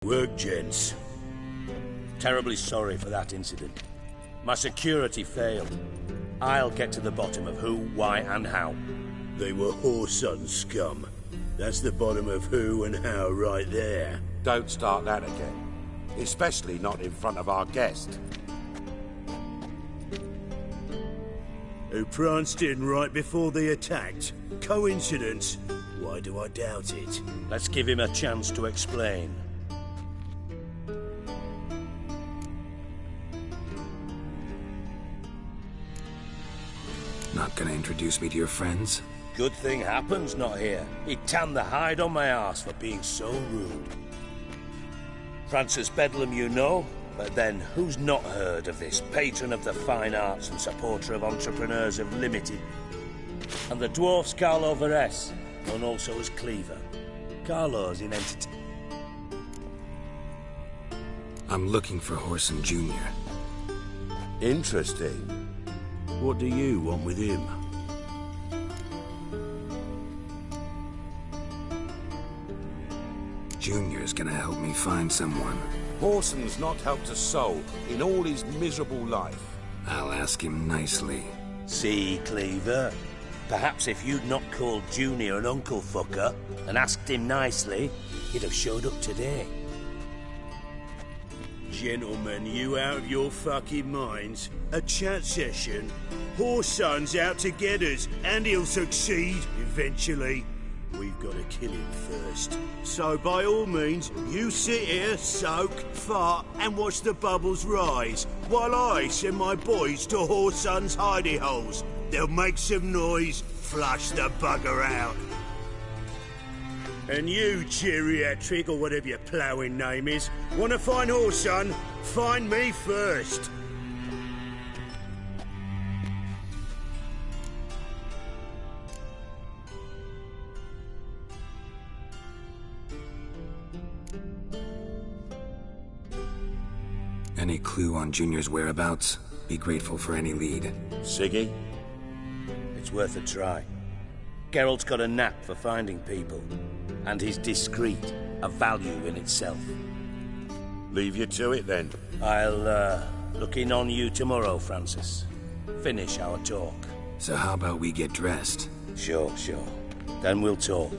Work, gents. Terribly sorry for that incident. My security failed. I'll get to the bottom of who, why, and how. They were whoreson scum. That's the bottom of who and how right there. Don't start that again. Especially not in front of our guest. Who pranced in right before they attacked. Coincidence? Why do I doubt it? Let's give him a chance to explain. Not gonna introduce me to your friends? Good thing Happen's not here. He'd tan the hide on my arse for being so rude. Francis Bedlam you know, but then who's not heard of this patron of the fine arts and supporter of Entrepreneurs of Limited? And the dwarf's Carlo Veres, known also as Cleaver. Carlo's in entity. I'm looking for Whoreson Jr. Interesting. What do you want with him? Junior's gonna help me find someone. Whoreson's not helped a soul in all his miserable life. I'll ask him nicely. See, Cleaver? Perhaps if you'd not called Junior an uncle fucker and asked him nicely, he'd have showed up today. Gentlemen, you out of your fucking minds? A chat session? Whoreson's out to get us, and he'll succeed eventually. We've got to kill him first. So by all means, you sit here, soak, fart, and watch the bubbles rise, while I send my boys to Whoreson's hidey holes. They'll make some noise, flush the bugger out. And you, geriatric, or whatever your ploughing name is, want to find Whoreson? Find me first. Any clue on Junior's whereabouts? Be grateful for any lead. Siggy? It's worth a try. Geralt's got a knack for finding people, and he's discreet, a value in itself. Leave you to it then. I'll look in on you tomorrow, Francis. Finish our talk. So how about we get dressed? Sure. Then we'll talk.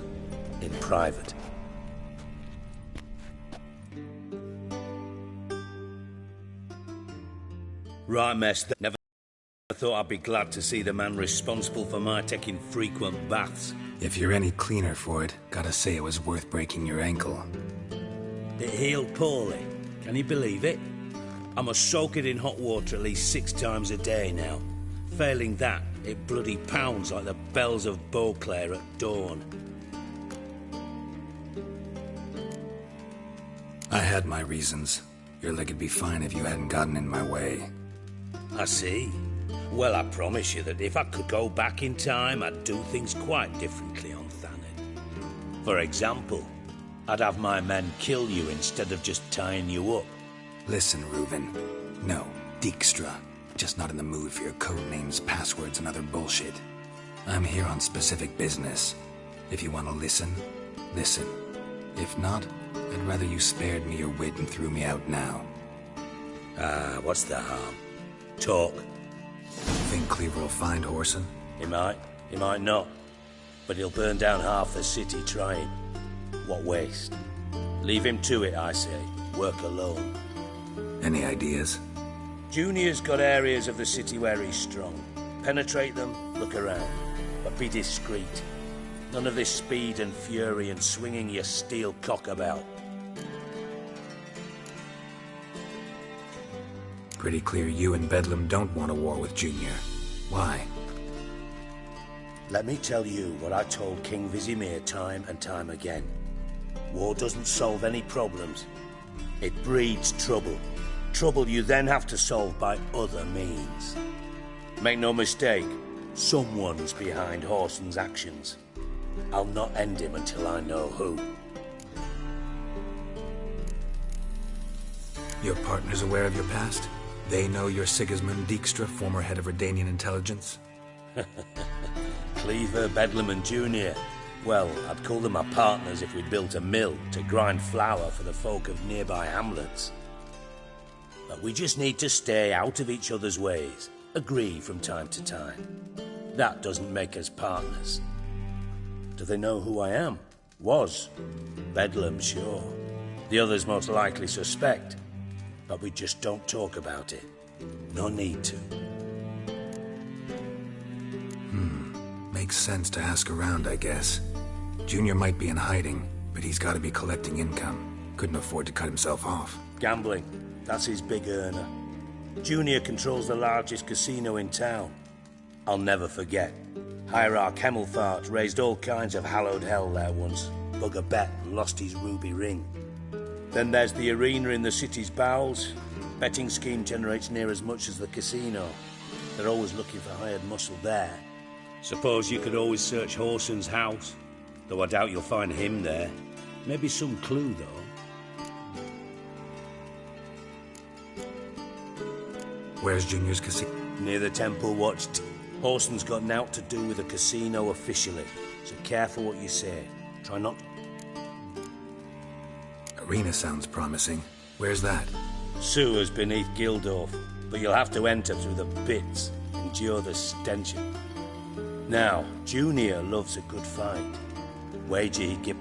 In private. Right, mess. Never thought I'd be glad to see the man responsible for my taking frequent baths. If you're any cleaner for it, gotta say it was worth breaking your ankle. It healed poorly. Can you believe it? I must soak it in hot water at least 6 times a day now. Failing that, it bloody pounds like the bells of Beauclair at dawn. I had my reasons. Your leg'd be fine if you hadn't gotten in my way. I see. Well, I promise you that if I could go back in time, I'd do things quite differently on Thanet. For example, I'd have my men kill you instead of just tying you up. Listen, Reuven. No, Dijkstra. Just not in the mood for your code names, passwords, and other bullshit. I'm here on specific business. If you want to listen, listen. If not, I'd rather you spared me your wit and threw me out now. What's the harm? Talk. Think Cleaver will find Whoreson? He might not. But he'll burn down half the city trying. What waste. Leave him to it, I say. Work alone. Any ideas? Junior's got areas of the city where he's strong. Penetrate them, look around. But be discreet. None of this speed and fury and swinging your steel cock about. Pretty clear you and Bedlam don't want a war with Junior. Why? Let me tell you what I told King Vizimir time and time again. War doesn't solve any problems. It breeds trouble. Trouble you then have to solve by other means. Make no mistake, someone's behind Whoreson's actions. I'll not end him until I know who. Your partner's aware of your past? They know you're Sigismund Dijkstra, former head of Redanian intelligence? Cleaver, Bedlam and Junior. Well, I'd call them my partners if we'd built a mill to grind flour for the folk of nearby hamlets. But we just need to stay out of each other's ways, agree from time to time. That doesn't make us partners. Do they know who I am? Was. Bedlam, sure. The others most likely suspect. But we just don't talk about it. No need to. Makes sense to ask around, I guess. Junior might be in hiding, but he's got to be collecting income. Couldn't afford to cut himself off. Gambling. That's his big earner. Junior controls the largest casino in town. I'll never forget. Hierarch Hemmelfart raised all kinds of hallowed hell there once. Bug a bet and lost his ruby ring. Then there's the arena in the city's bowels. Betting scheme generates near as much as the casino. They're always looking for hired muscle there. Suppose you could always search Horson's house. Though I doubt you'll find him there. Maybe some clue, though. Where's Junior's casino? Near the Temple Watch. Horson's got nought to do with the casino officially. So careful what you say. Try not... Arena sounds promising. Where's that? Sewers beneath Gildorf, but you'll have to enter through the pits, endure the stench. Now, Junior loves a good fight. Wager he'd give...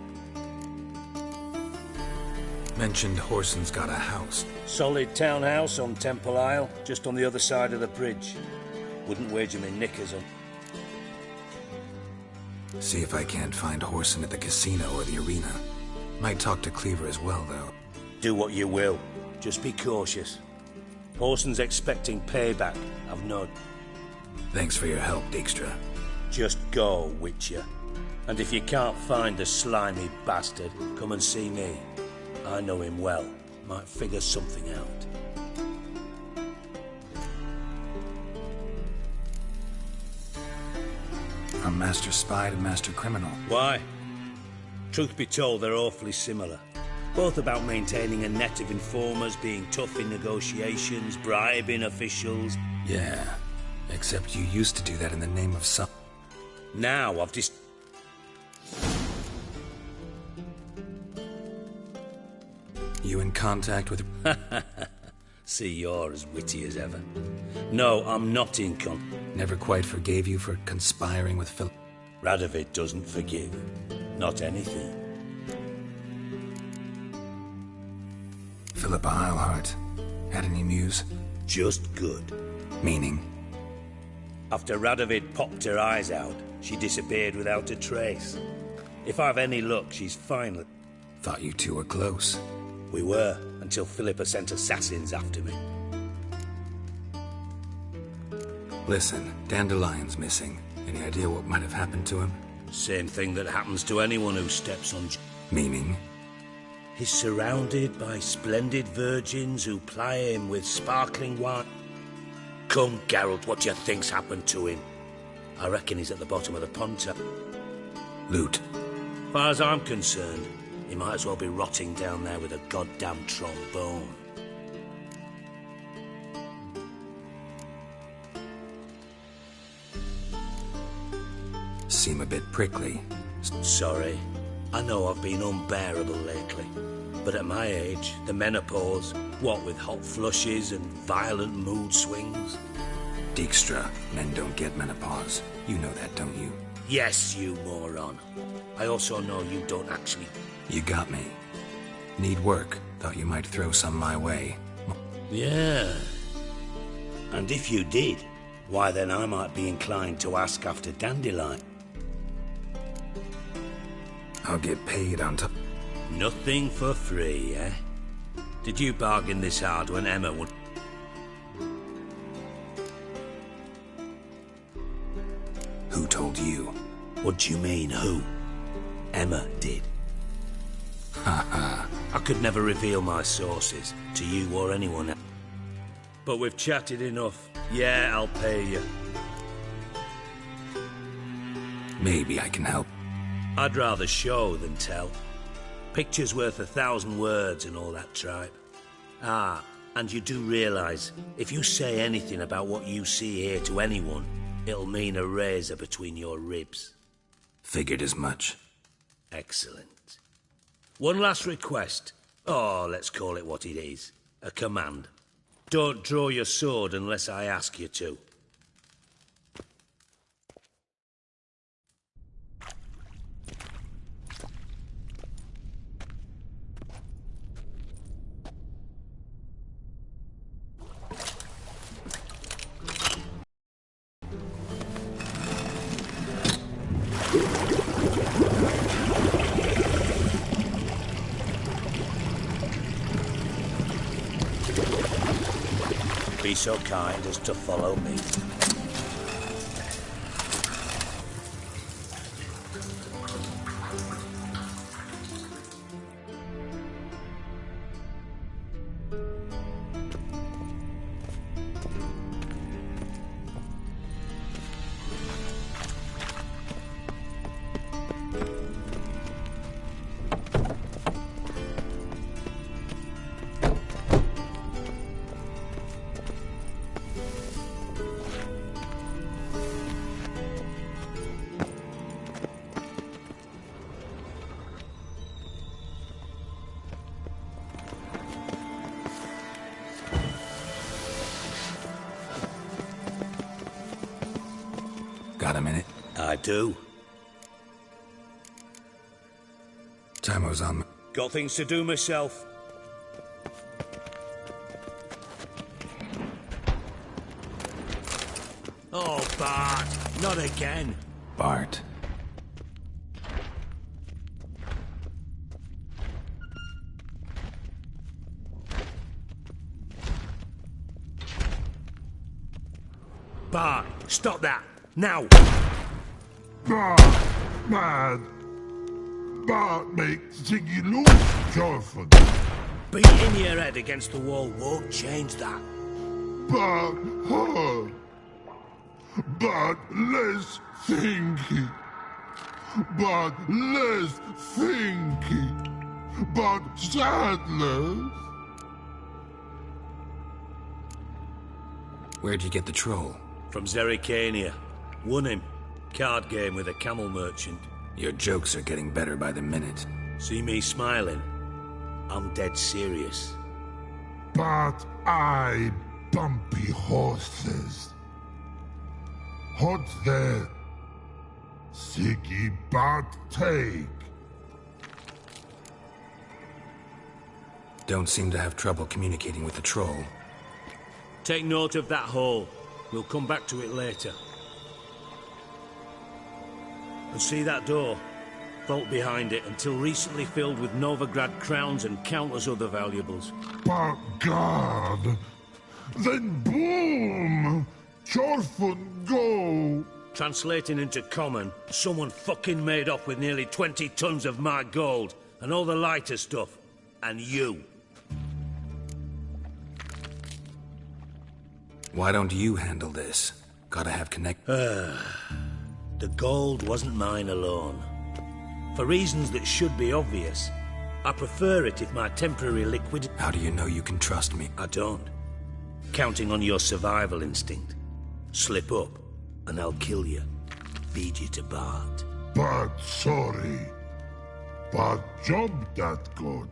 Mentioned Horson's got a house. Solid townhouse on Temple Isle, just on the other side of the bridge. Wouldn't wager me knickers on... See if I can't find Horson at the casino or the arena. Might talk to Cleaver as well, though. Do what you will. Just be cautious. Horson's expecting payback. I've no... Thanks for your help, Dijkstra. Just go, Witcher. And if you can't find the slimy bastard, come and see me. I know him well. Might figure something out. From Master Spy to Master Criminal. Why? Truth be told, they're awfully similar. Both about maintaining a net of informers, being tough in negotiations, bribing officials. Yeah, except you used to do that in the name of some... Now I've just... You in contact with... See, you're as witty as ever. No, I'm not in Never quite forgave you for conspiring with Philip. Radovid doesn't forgive. Not anything. Philippa Eilhart. Had any news? Just good. Meaning? After Radovid popped her eyes out, she disappeared without a trace. If I've any luck, she's finally... Thought you two were close. We were, until Philippa sent assassins after me. Listen, Dandelion's missing. Any idea what might have happened to him? Same thing that happens to anyone who steps on... Meaning? He's surrounded by splendid virgins who ply him with sparkling wine. Come, Geralt, what do you think's happened to him? I reckon he's at the bottom of the pond. Loot. Far as I'm concerned, he might as well be rotting down there with a goddamn trombone. Seem a bit prickly. Sorry. I know I've been unbearable lately. But at my age, the menopause, what with hot flushes and violent mood swings... Dijkstra, men don't get menopause. You know that, don't you? Yes, you moron. I also know you don't actually... You got me. Need work. Thought you might throw some my way. Yeah. And if you did, why then I might be inclined to ask after Dandelion. I'll get paid on top. Nothing for free, eh? Did you bargain this hard when Emma would... Who told you? What do you mean, who? Emma did. Haha. I could never reveal my sources to you or anyone else. But we've chatted enough. Yeah, I'll pay you. Maybe I can help. I'd rather show than tell. Picture's worth 1,000 words and all that tripe. Ah, and you do realise, if you say anything about what you see here to anyone, it'll mean a razor between your ribs. Figured as much. Excellent. One last request. Oh, let's call it what it is. A command. Don't draw your sword unless I ask you to. Be so kind as to follow me. Got a minute? I do. Timer's on. Got things to do myself. Oh, Bart, not again. Bart. Bart, stop that. Now! Mad. Bart makes Ziggy lose, Jorfin. Beating your head against the wall won't change that. Bart hard. Bart less thinky. Bart less thinky. Bart sadless. Where'd you get the troll? From Zerrikania. Won him. Card game with a camel merchant. Your jokes are getting better by the minute. See me smiling? I'm dead serious. But I bumpy horses. Hot there. Siggy Bart take. Don't seem to have trouble communicating with the troll. Take note of that hole. We'll come back to it later. And see that door? Vault behind it, until recently filled with Novigrad crowns and countless other valuables. But God! Then boom! Chorfun go! Translating into common, someone fucking made off with nearly 20 tons of my gold, and all the lighter stuff. And you. Why don't you handle this? Gotta have connect... The gold wasn't mine alone. For reasons that should be obvious. I prefer it if my temporary liquid... How do you know you can trust me? I don't. Counting on your survival instinct. Slip up, and I'll kill you. Feed you to Bart. But sorry. But job that good.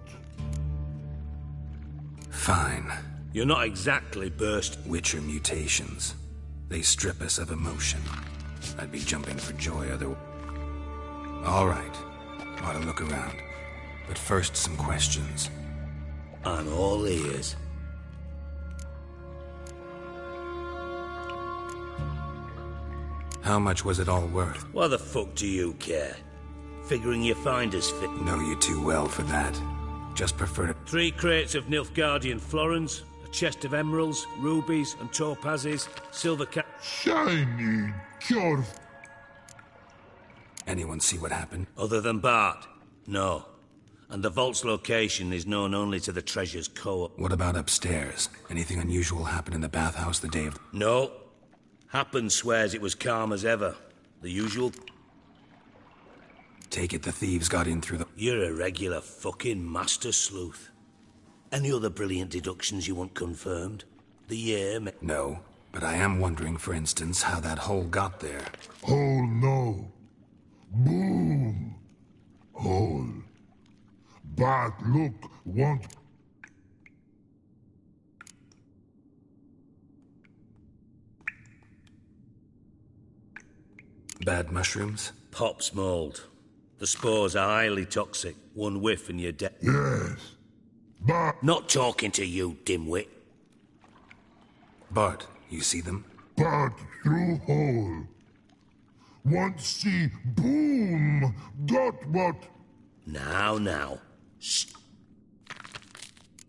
Fine. You're not exactly burst... Witcher mutations. They strip us of emotion. I'd be jumping for joy otherwise. All right. Ought to look around. But first, some questions. I'm all ears. How much was it all worth? Why the fuck do you care? Figuring you find us fit. Know you too well for that. Just prefer to... 3 crates of Nilfgaardian florins, a chest of emeralds, rubies and topazes, silver cap... Shiny Chorf. Anyone see what happened? Other than Bart? No. And the vault's location is known only to the Treasure's Co-op. What about upstairs? Anything unusual happened in the bathhouse the day of... No. Happen swears it was calm as ever. The usual... Take it the thieves got in through the... You're a regular fucking master sleuth. Any other brilliant deductions you want confirmed? The year... No, but I am wondering, for instance, how that hole got there. Oh no. Boom. Oh Bad luck won't... Bad mushrooms? Pop's mold. The spores are highly toxic. One whiff and you're dead. Yes. But... Not talking to you, dimwit. Bart, you see them? But through hole. Once see boom got what? Now.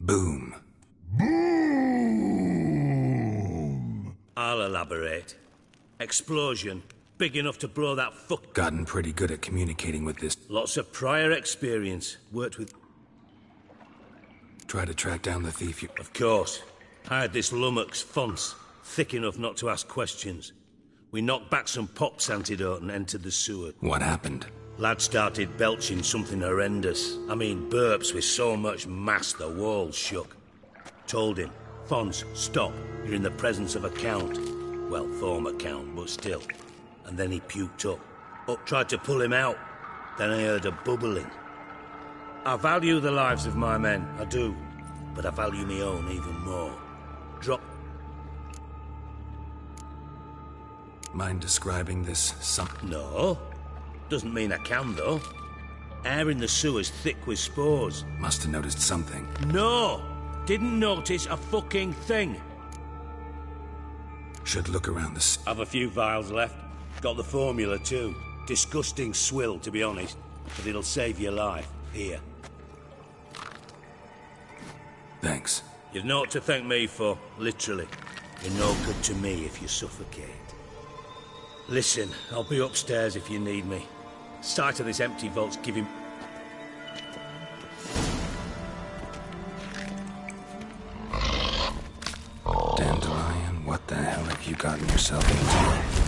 Boom. Boom! I'll elaborate. Explosion. Big enough to blow that fuck... Gotten pretty good at communicating with this. Lots of prior experience. Worked with... Try to track down the thief you... Of course. I had this lummox, Fonce. Thick enough not to ask questions. We knocked back some Pop's antidote and entered the sewer. What happened? Lad started belching something horrendous. I mean, burps with so much mass the walls shook. Told him, Fonz, stop. You're in the presence of a count. Well, former count, but still. And then he puked up. Tried to pull him out. Then I heard a bubbling. I value the lives of my men, I do. But I value my own even more. Drop... Mind describing this No. Doesn't mean I can, though. Air in the sewer's thick with spores. Must have noticed something. No! Didn't notice a fucking thing. Should look around the... Have a few vials left. Got the formula, too. Disgusting swill, to be honest. But it'll save your life. Here. Thanks. You've naught to thank me for, literally. You're no good to me if you suffocate. Listen, I'll be upstairs if you need me. Sight of this empty vault's giving... Dandelion, what the hell have you gotten yourself into?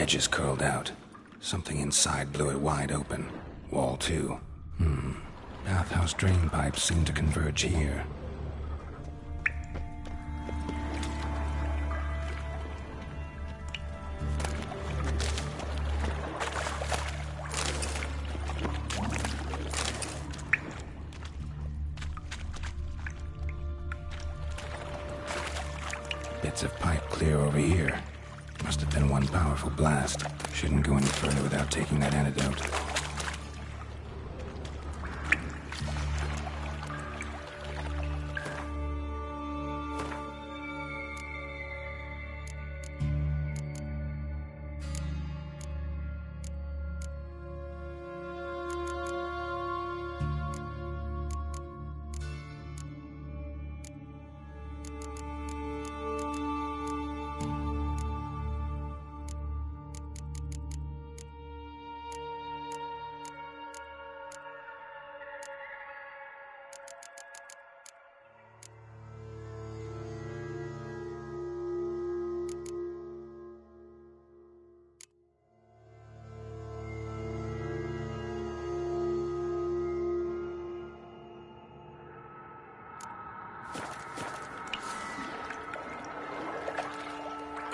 Edges curled out. Something inside blew it wide open. Wall too. Bathhouse drain pipes seem to converge here. Bits of pipe clear over here. Must have been one powerful blast. Shouldn't go any further without taking that antidote.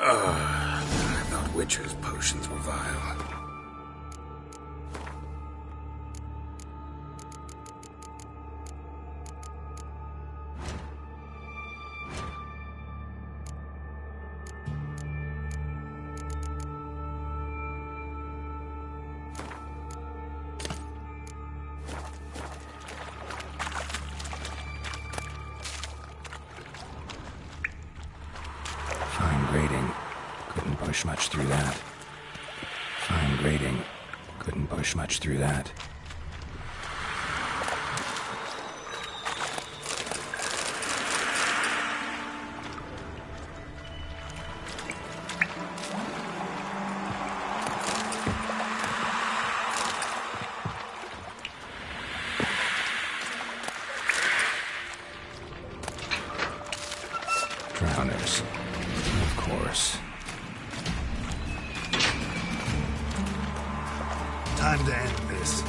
I thought Witcher's potions were vile. Fine grating. Couldn't push much through that. Fine grating. Couldn't push much through that. Drowners. Of course. Time to end this.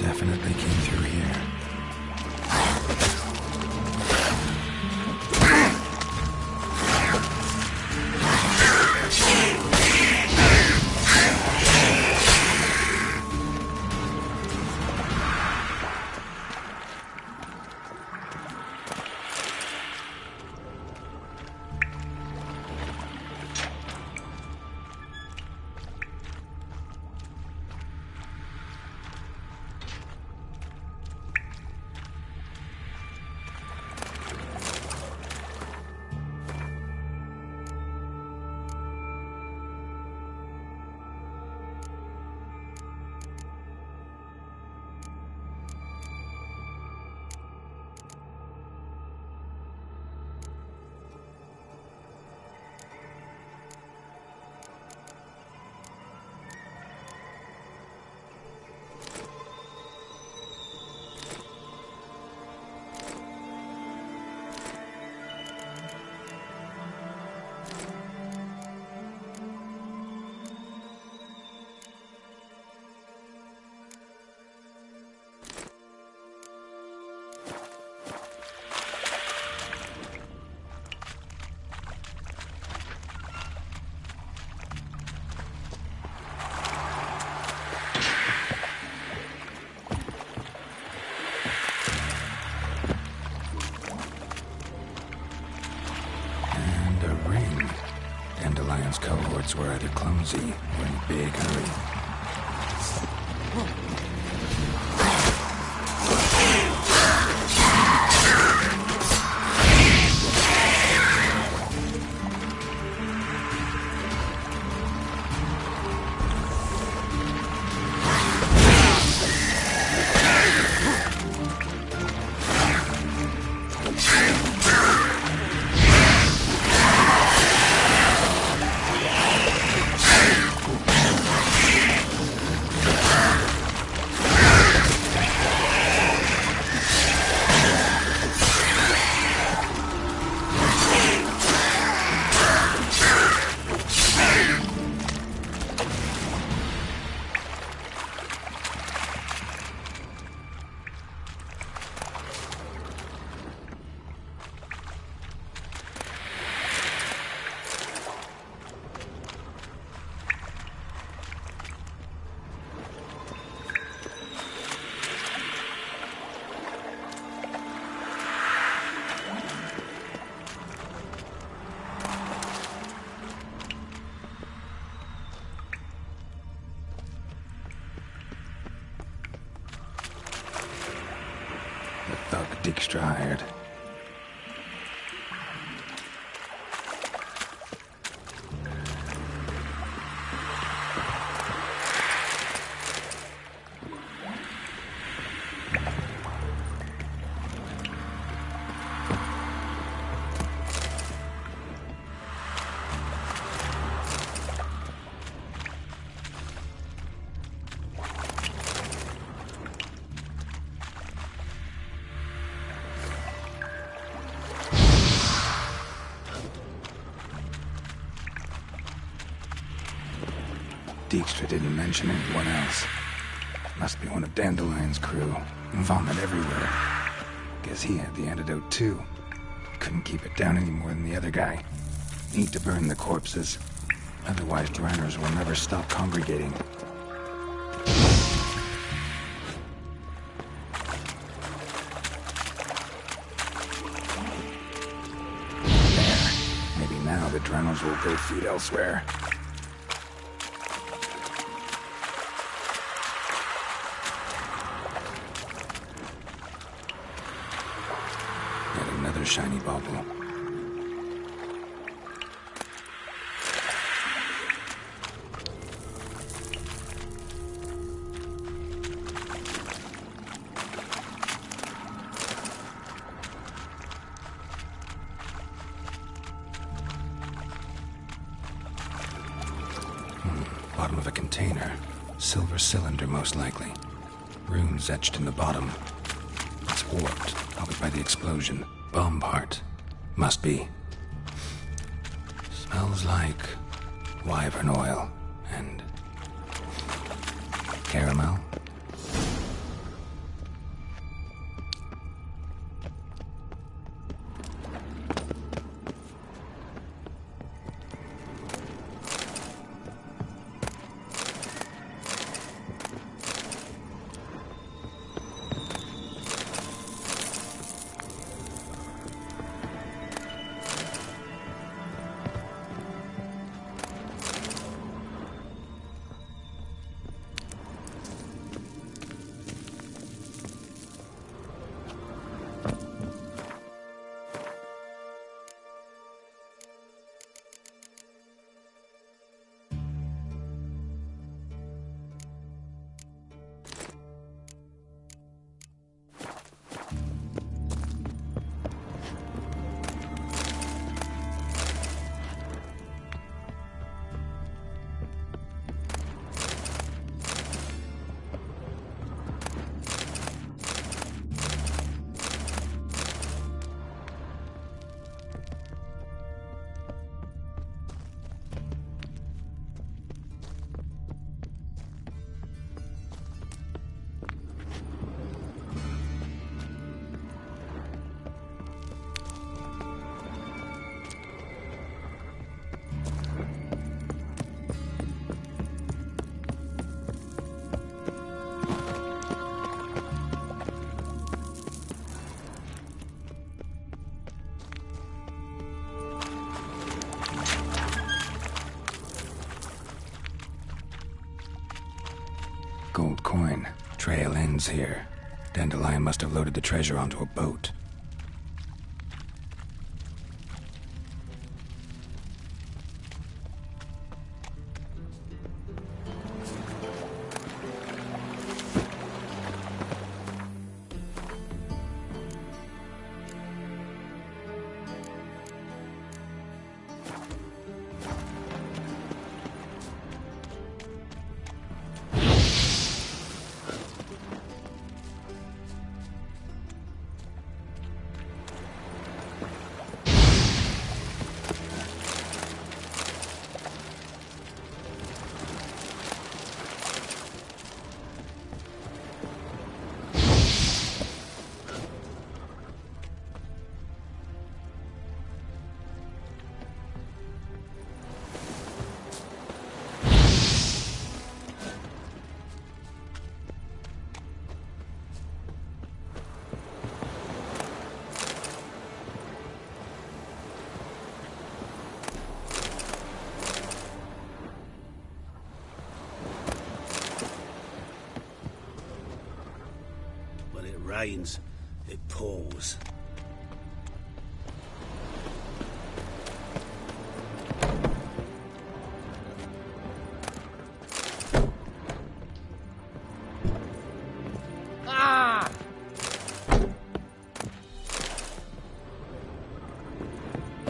Definitely came through here. Dandelion's cohorts were either clumsy or in a big hurry. thug Dijkstra hired. Dijkstra didn't mention anyone else. Must be one of Dandelion's crew. Vomit everywhere. Guess he had the antidote too. Couldn't keep it down any more than the other guy. Need to burn the corpses. Otherwise, Dranners will never stop congregating. There. Maybe now the Dranners will go feed elsewhere. Shiny bauble. Bottom of a container. Silver cylinder, most likely. Runes etched in the bottom. It's warped, probably by the explosion. Bomb part. Must be. Smells like wyvern oil and caramel. Gold coin. Trail ends here. Dandelion must have loaded the treasure onto a boat. Rains, it halls.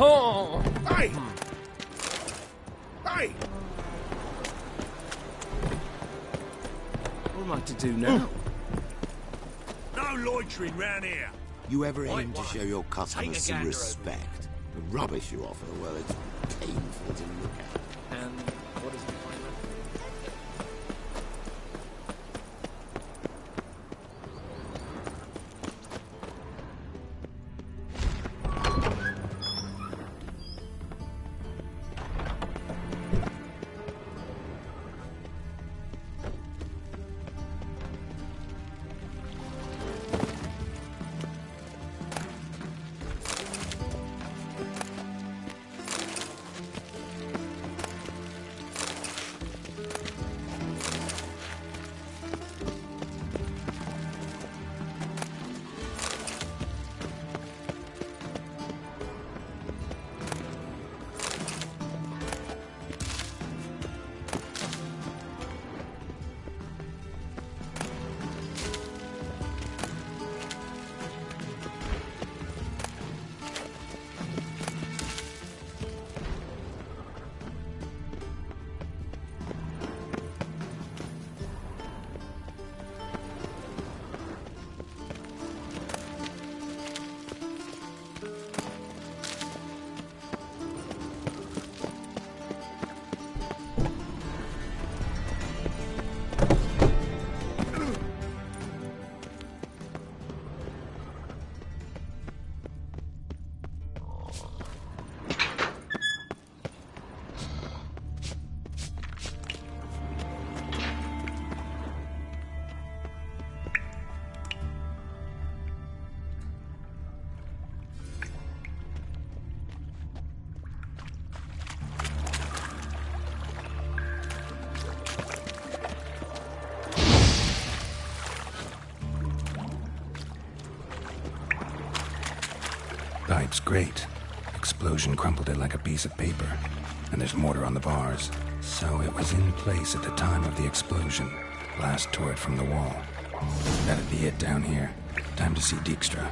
Oh! Hey! Hey! What am I to do now? No loitering round here. You ever Right aim to one. show your Take customers a some gander respect? The rubbish you offer, well, it's painful to look at. And what is the final? Pipe's great. Explosion crumpled it like a piece of paper. And there's mortar on the bars. So it was in place at the time of the explosion. Blast tore it from the wall. That'd be it down here. Time to see Dijkstra.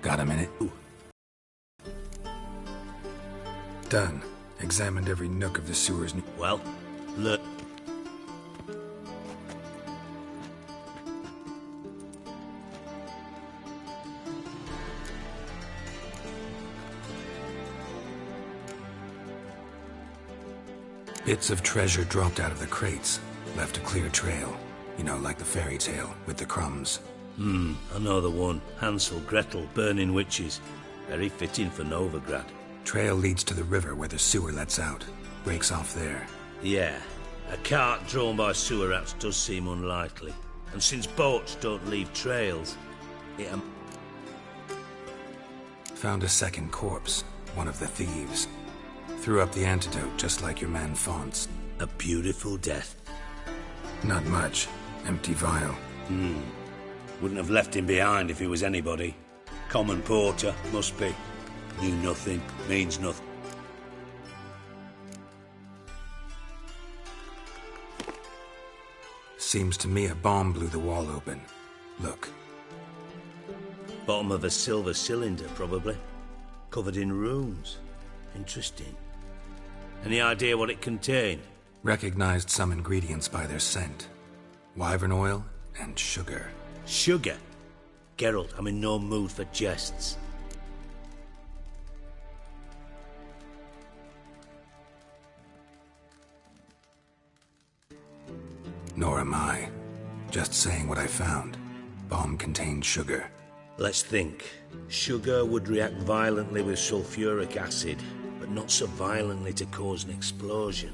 Got a minute? Done. Examined every nook of the sewers. Well, look. Bits of treasure dropped out of the crates. Left a clear trail. You know, like the fairy tale, with the crumbs. I know the one. Hansel, Gretel, burning witches. Very fitting for Novigrad. Trail leads to the river where the sewer lets out. Breaks off there. Yeah, a cart drawn by sewer rats does seem unlikely. And since boats don't leave trails, it... Found a second corpse, one of the thieves. Threw up the antidote just like your man Fonts. A beautiful death. Not much. Empty vial. Wouldn't have left him behind if he was anybody. Common porter, must be. Knew nothing, means nothing. Seems to me a bomb blew the wall open. Look. Bottom of a silver cylinder, probably. Covered in runes. Interesting. Any idea what it contained? Recognized some ingredients by their scent. Wyvern oil and sugar. Sugar? Geralt, I'm in no mood for jests. Nor am I. Just saying what I found. Bomb contained sugar. Let's think. Sugar would react violently with sulfuric acid, but not so violently to cause an explosion.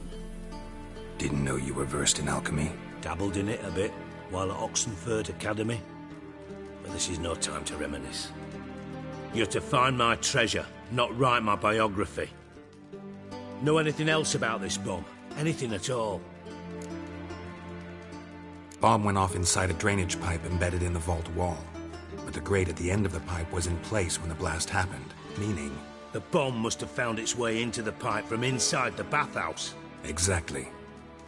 Didn't know you were versed in alchemy. Dabbled in it a bit while at Oxenford Academy. But this is no time to reminisce. You're to find my treasure, not write my biography. Know anything else about this bomb? Anything at all? Bomb went off inside a drainage pipe embedded in the vault wall. But the grate at the end of the pipe was in place when the blast happened, meaning... The bomb must have found its way into the pipe from inside the bathhouse. Exactly.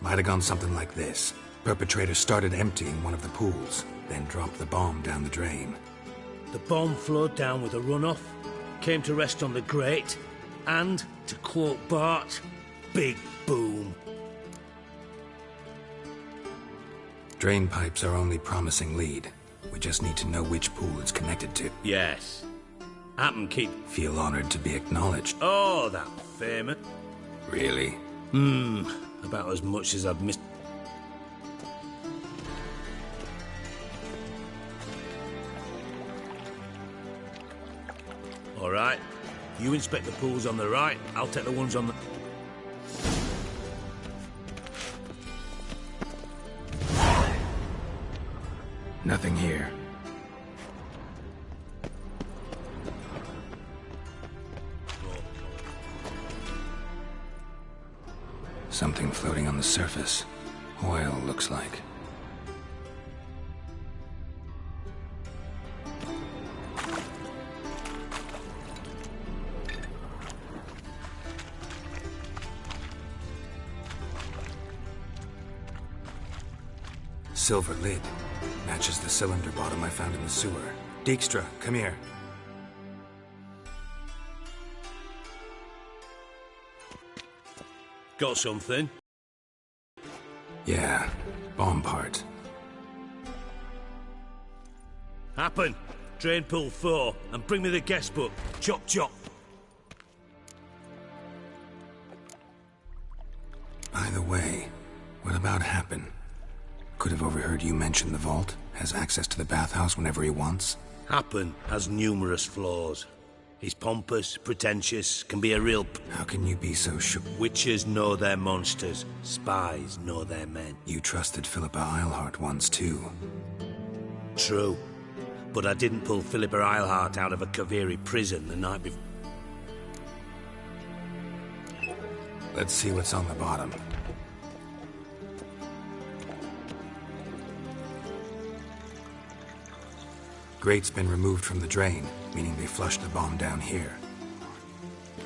Might have gone something like this. Perpetrator started emptying one of the pools, then dropped the bomb down the drain. The bomb flowed down with a runoff, came to rest on the grate, and, to quote Bart, big boom. Drain pipes are only promising lead. We just need to know which pool it's connected to. Yes. Happen keep... Feel honored to be acknowledged. Oh, that famous... Really? About as much as I've missed... All right. You inspect the pools on the right, I'll take the ones on the... Nothing here. Something floating on the surface. Oil, looks like. Silver lid. Matches the cylinder bottom I found in the sewer. Dijkstra, come here. Got something? Yeah, bomb part. Happen. Drain pool 4, and bring me the guest book. Chop chop. By the way, what about Happen? Could have overheard you mention the vault. Has access to the bathhouse whenever he wants. Happen has numerous flaws. He's pompous, pretentious, can be a real... How can you be so sure? Witches know their monsters. Spies know their men. You trusted Philippa Eilhart once, too. True. But I didn't pull Philippa Eilhart out of a Kaviri prison the night before. Let's see what's on the bottom. Grate's been removed from the drain, meaning they flushed the bomb down here.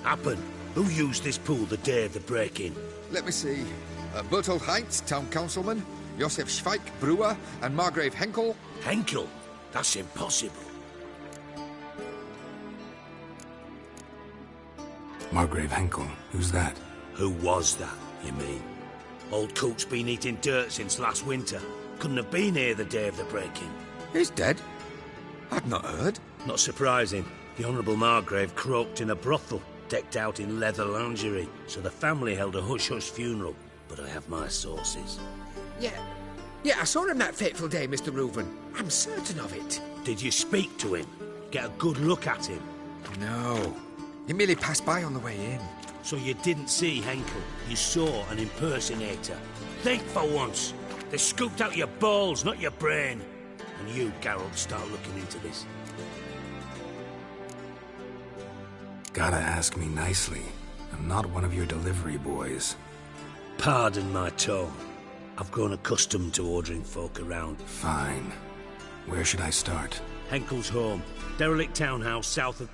Happen. Who used this pool the day of the break-in? Let me see. Bertold Heinz, town councilman, Josef Schweik, brewer, and Margrave Henkel. Henkel? That's impossible. Margrave Henkel, who's that? Who was that, you mean? Old Coot's been eating dirt since last winter. Couldn't have been here the day of the break-in. He's dead? I'd not heard. Not surprising. The Honourable Margrave croaked in a brothel, decked out in leather lingerie, so the family held a hush-hush funeral. But I have my sources. Yeah, I saw him that fateful day, Mr. Reuven. I'm certain of it. Did you speak to him? Get a good look at him? No. He merely passed by on the way in. So you didn't see Henkel. You saw an impersonator. Think for once. They scooped out your balls, not your brain. And you, Geralt, start looking into this. Gotta ask me nicely. I'm not one of your delivery boys. Pardon my tone. I've grown accustomed to ordering folk around. Fine. Where should I start? Henkel's home. Derelict townhouse south of...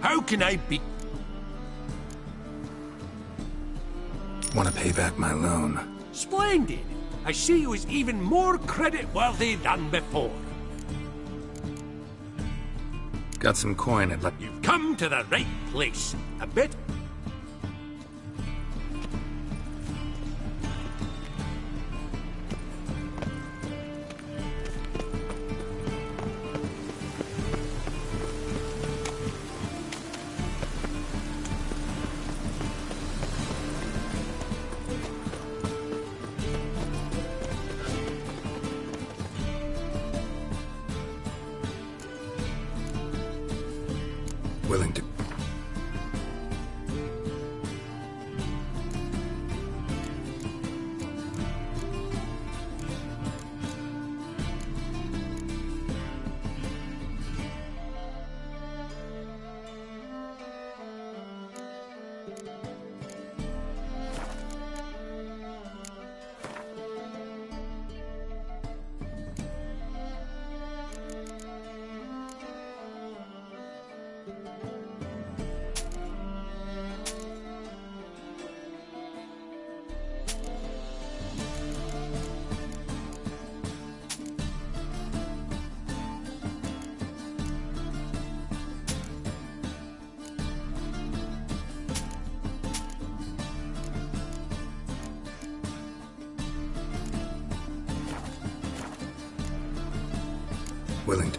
How can I be... Want to pay back my loan? Splendid! I see you as even more credit-worthy than before. Got some coin I'd like... You've come to the right place. A bit... willing to... willing to...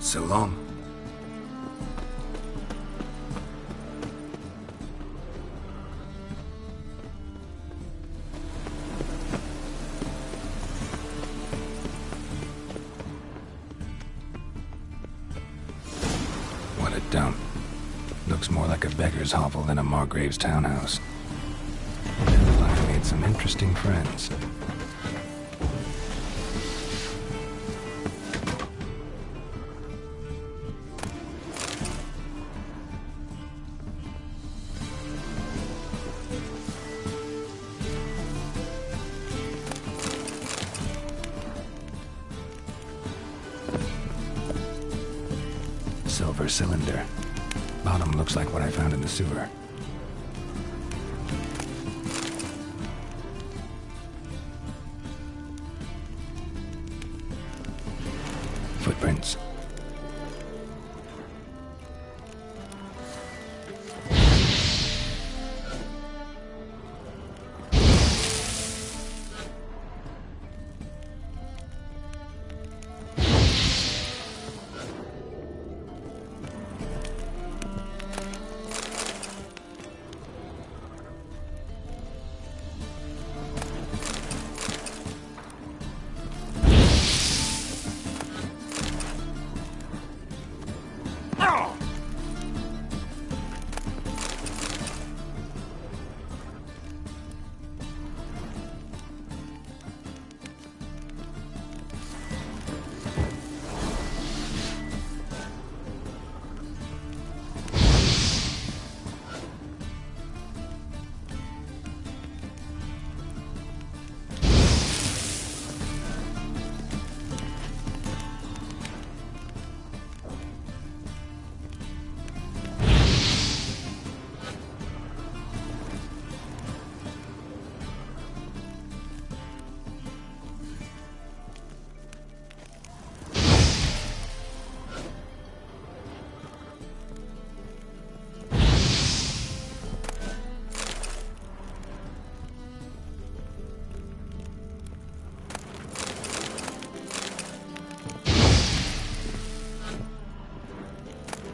So long. What a dump. Looks more like a beggar's hovel than a Margrave's townhouse. I made some interesting friends. Silver cylinder. bottom looks like what I found in the sewer. Footprints.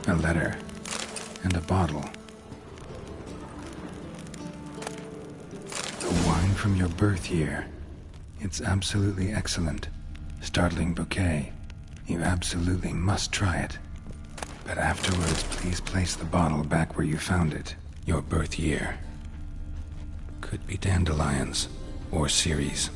A letter. And a bottle. The wine from your birth year. It's absolutely excellent. Startling bouquet. You absolutely must try it. But afterwards, please place the bottle back where you found it. Your birth year. Could be dandelions. Or Ceres.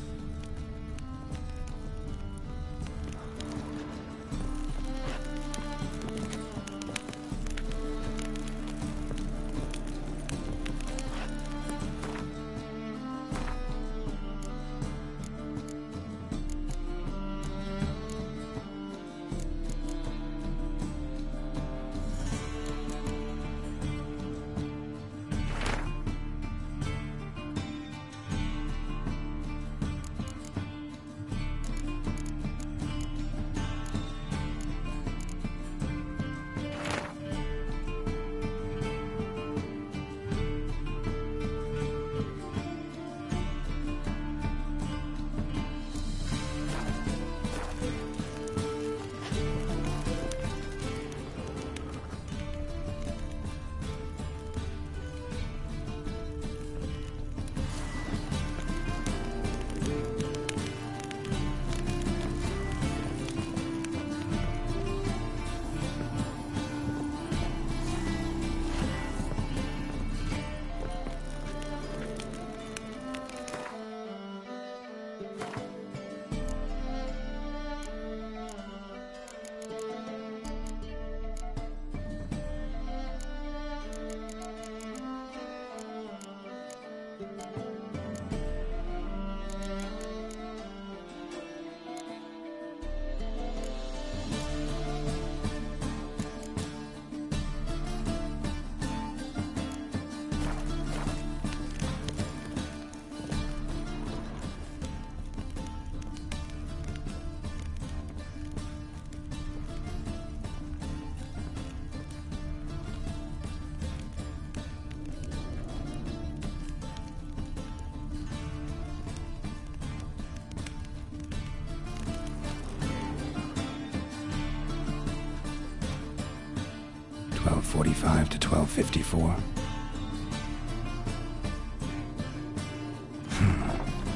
.45 to 12:54.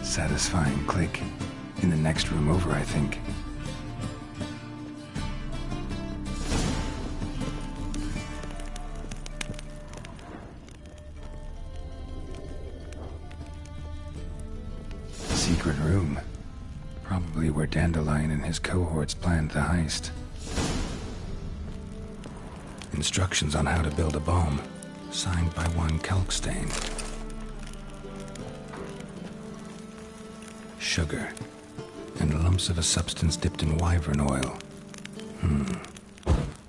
Satisfying click. In the next room over, I think. Secret room. Probably where Dandelion and his cohorts planned the heist. Instructions on how to build a bomb, signed by one Kalkstain. Sugar, and lumps of a substance dipped in wyvern oil.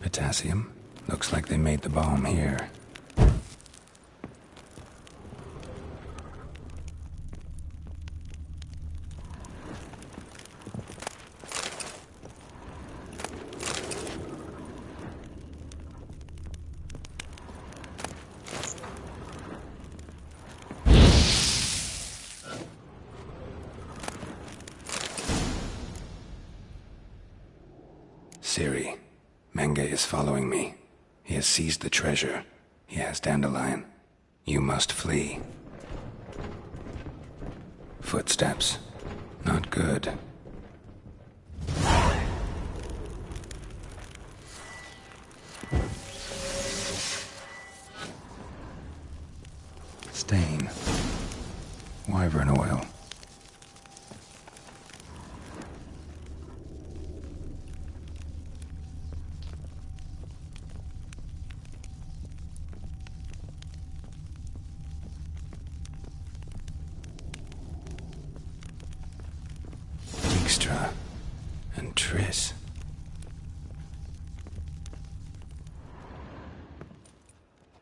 Potassium, Looks like they made the bomb here. Ciri, Menge is following me. He has seized the treasure. He has Dandelion. You must flee. Footsteps. Not good. Stain. Wyvern oil. And Triss.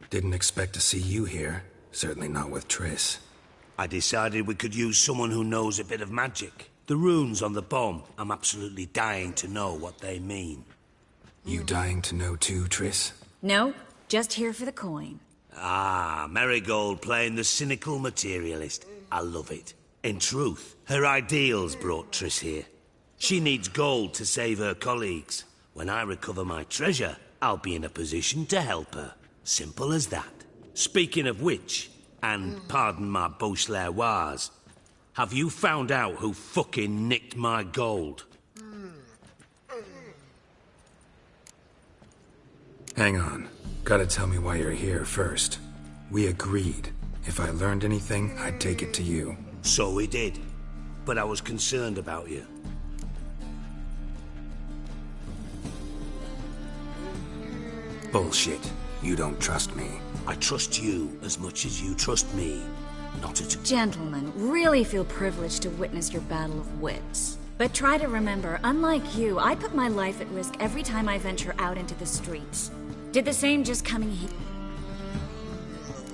Didn't expect to see you here. Certainly not with Triss. I decided we could use someone who knows a bit of magic. The runes on the bomb, I'm absolutely dying to know what they mean. You dying to know too, Triss? No, just here for the coin. Ah, Marigold playing the cynical materialist. I love it. In truth, her ideals brought Triss here. She needs gold to save her colleagues. When I recover my treasure, I'll be in a position to help her. Simple as that. Speaking of which, and pardon my Beauclervois, have you found out who fucking nicked my gold? Hang on. Gotta tell me why you're here first. We agreed. If I learned anything, I'd take it to you. So we did. But I was concerned about you. Bullshit. You don't trust me. I trust you as much as you trust me. Not at all. Gentlemen, really feel privileged to witness your battle of wits. But try to remember, unlike you, I put my life at risk every time I venture out into the streets. Did the same just coming here.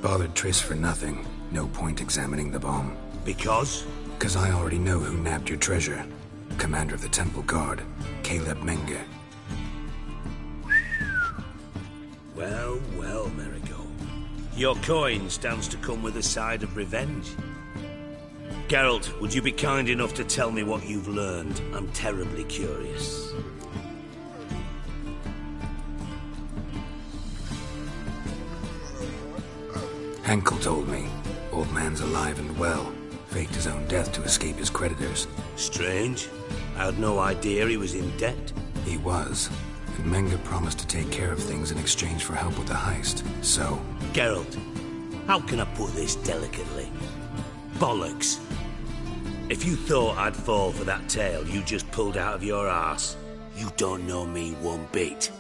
Bothered Triss for nothing. No point examining the bomb. Because? Because I already know who nabbed your treasure. Commander of the Temple Guard, Caleb Menge. Well, well, Marigold. Your coin stands to come with a side of revenge. Geralt, would you be kind enough to tell me what you've learned? I'm terribly curious. Henkel told me. Old man's alive and well. Faked his own death to escape his creditors. Strange. I had no idea he was in debt. He was. And Menge promised to take care of things in exchange for help with the heist. So... Geralt, how can I put this delicately? Bollocks. If you thought I'd fall for that tale you just pulled out of your arse, you don't know me one bit.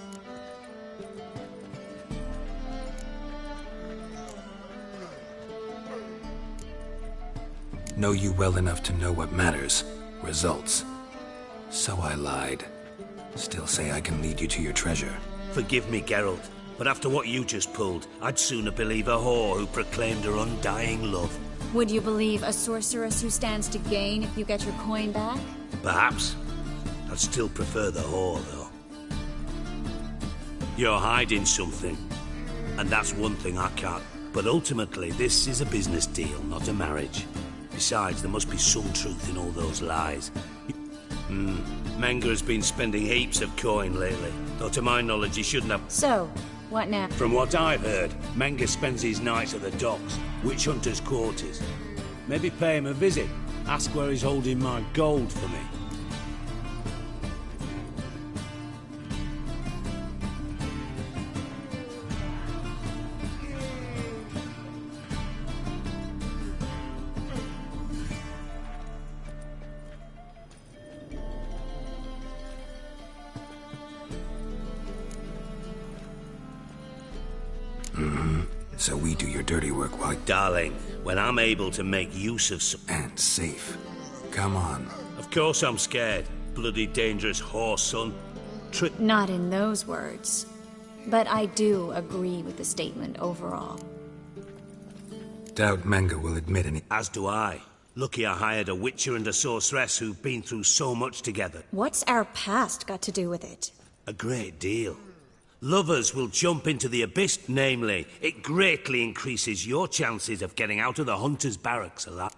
Know you well enough to know what matters. Results. So I lied. Still say I can lead you to your treasure. Forgive me, Geralt, but after what you just pulled, I'd sooner believe a whore who proclaimed her undying love. Would you believe a sorceress who stands to gain if you get your coin back? Perhaps. I'd still prefer the whore, though. You're hiding something, and that's one thing I can't. But ultimately, this is a business deal, not a marriage. Besides, there must be some truth in all those lies. Menge has been spending heaps of coin lately, though to my knowledge he shouldn't have. So, what now? From what I've heard, Menge spends his nights at the docks, witch hunters' quarters. Maybe pay him a visit, ask where he's holding my gold for me. So we do your dirty work while... Darling, when I'm able to make use of some... And safe. Come on. Of course I'm scared. Bloody dangerous whore, son. Not in those words. But I do agree with the statement overall. Doubt Manga will admit any... As do I. Lucky I hired a witcher and a sorceress who've been through so much together. What's our past got to do with it? A great deal. Lovers will jump into the abyss, namely. It greatly increases your chances of getting out of the hunter's barracks alive.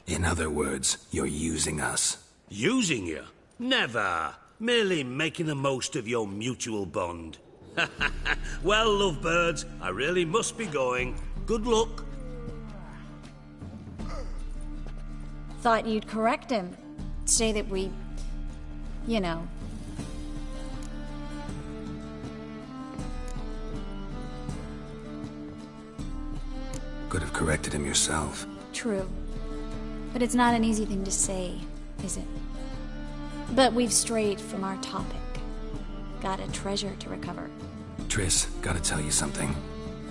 In other words, you're using us. Using you? Never. Merely making the most of your mutual bond. Well, lovebirds, I really must be going. Good luck. Thought you'd correct him. Say that we... you know... Could have corrected him yourself. True. But it's not an easy thing to say, is it? But we've strayed from our topic. Got a treasure to recover. Triss, gotta tell you something.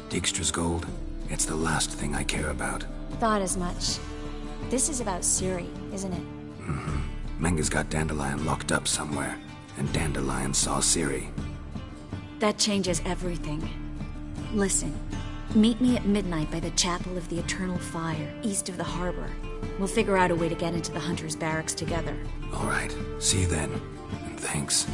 Dijkstra's gold, it's the last thing I care about. Thought as much. This is about Ciri, isn't it? Mm-hmm. Manga's got Dandelion locked up somewhere, and Dandelion saw Ciri. That changes everything. Listen, meet me at midnight by the Chapel of the Eternal Fire, east of the harbor. We'll figure out a way to get into the Hunter's barracks together. All right, see you then, and thanks.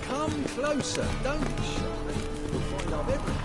Come closer, don't be shy. You'll find I've everything.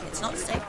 It's not safe.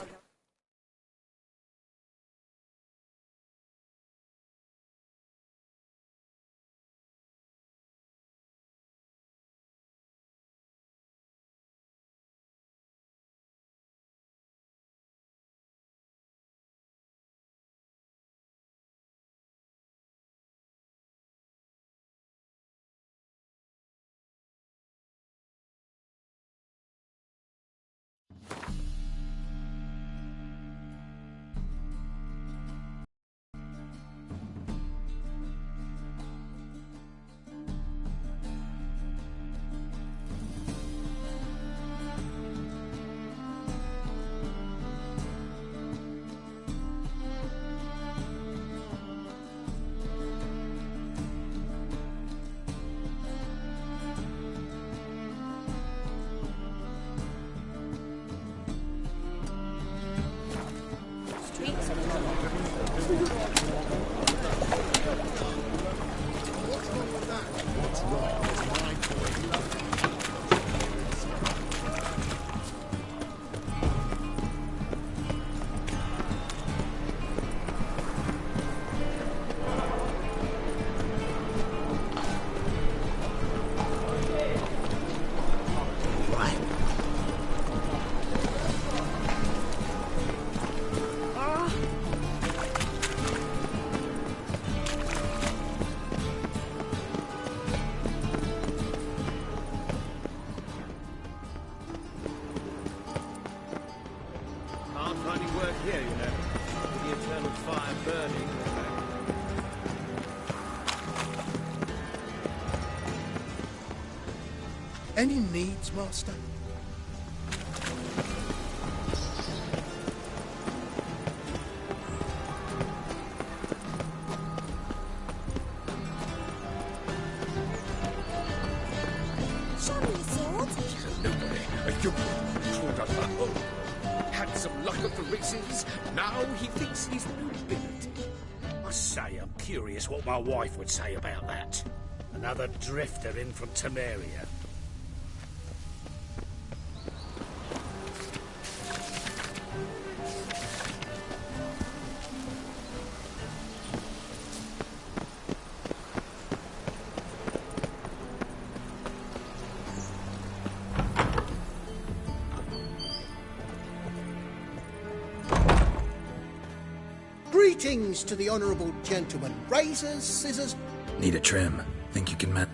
Any needs, Master? Show me your sword. Nobody. A young one called us at home. Had some luck at the races. Now he thinks he's the nobility. I say, I'm curious what my wife would say about that. Another drifter in from Temeria. Greetings to the honourable gentleman. Razors, scissors... Need a trim. Think you can man...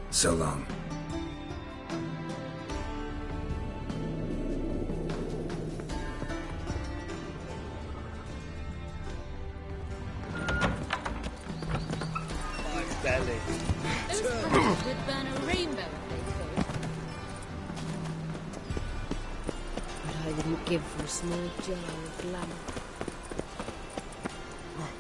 So long. My belly. Those furnaces would burn a rainbow if they could. What I wouldn't give for a small jar of glamour. What?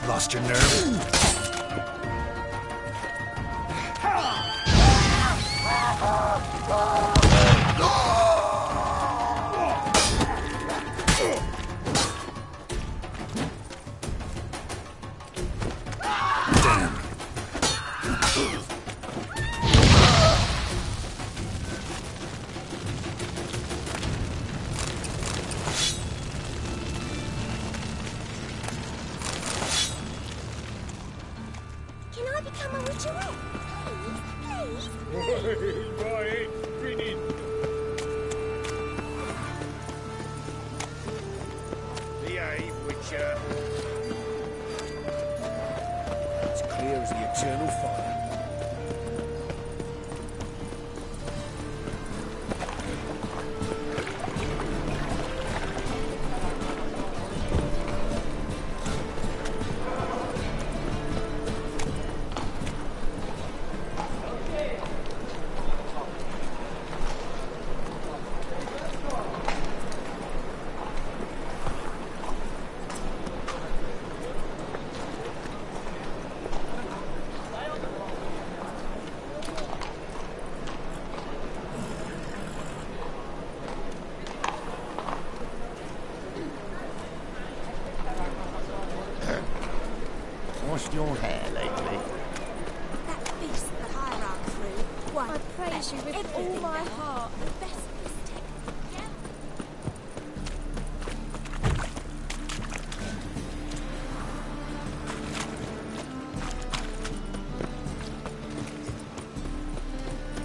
Lost your nerve? Damn. My head's spinning. Behave, Witcher. It's clear as the eternal fire. Washed your hair lately? That beast the hierarch threw. One. I praise you with all my heart. The best mistake. Yeah.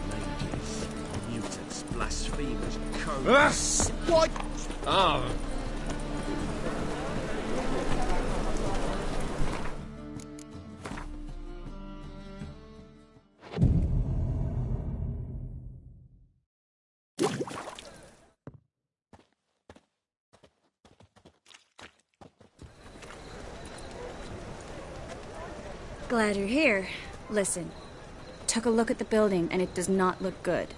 Mages, mutants, blasphemers, codes. What? Oh. Glad you're here. Listen, took a look at the building and it does not look good.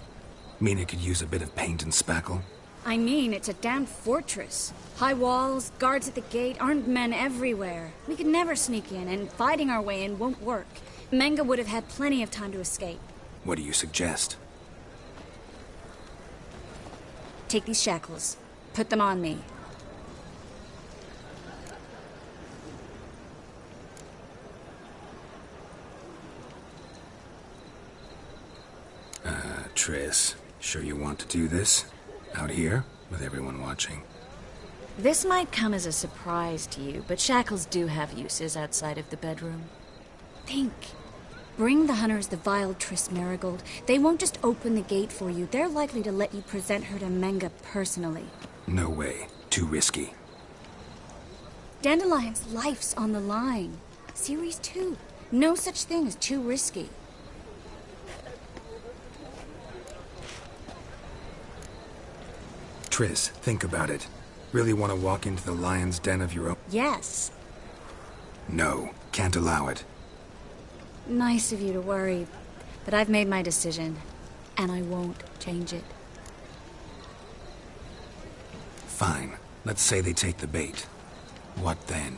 Mean it could use a bit of paint and spackle? I mean, it's a damn fortress. High walls, guards at the gate, armed men everywhere. We could never sneak in, and fighting our way in won't work. Menga would have had plenty of time to escape. What do you suggest? Take these shackles. Put them on me. Triss, sure you want to do this? Out here, with everyone watching? This might come as a surprise to you, but shackles do have uses outside of the bedroom. Think. Bring the hunters the vile Triss Marigold. They won't just open the gate for you. They're likely to let you present her to Menga personally. No way. Too risky. Dandelion's life's on the line. Series 2. No such thing as too risky. Triss, think about it. Really want to walk into the lion's den of your own? Yes. No, can't allow it. Nice of you to worry, but I've made my decision, and I won't change it. Fine. Let's say they take the bait. What then?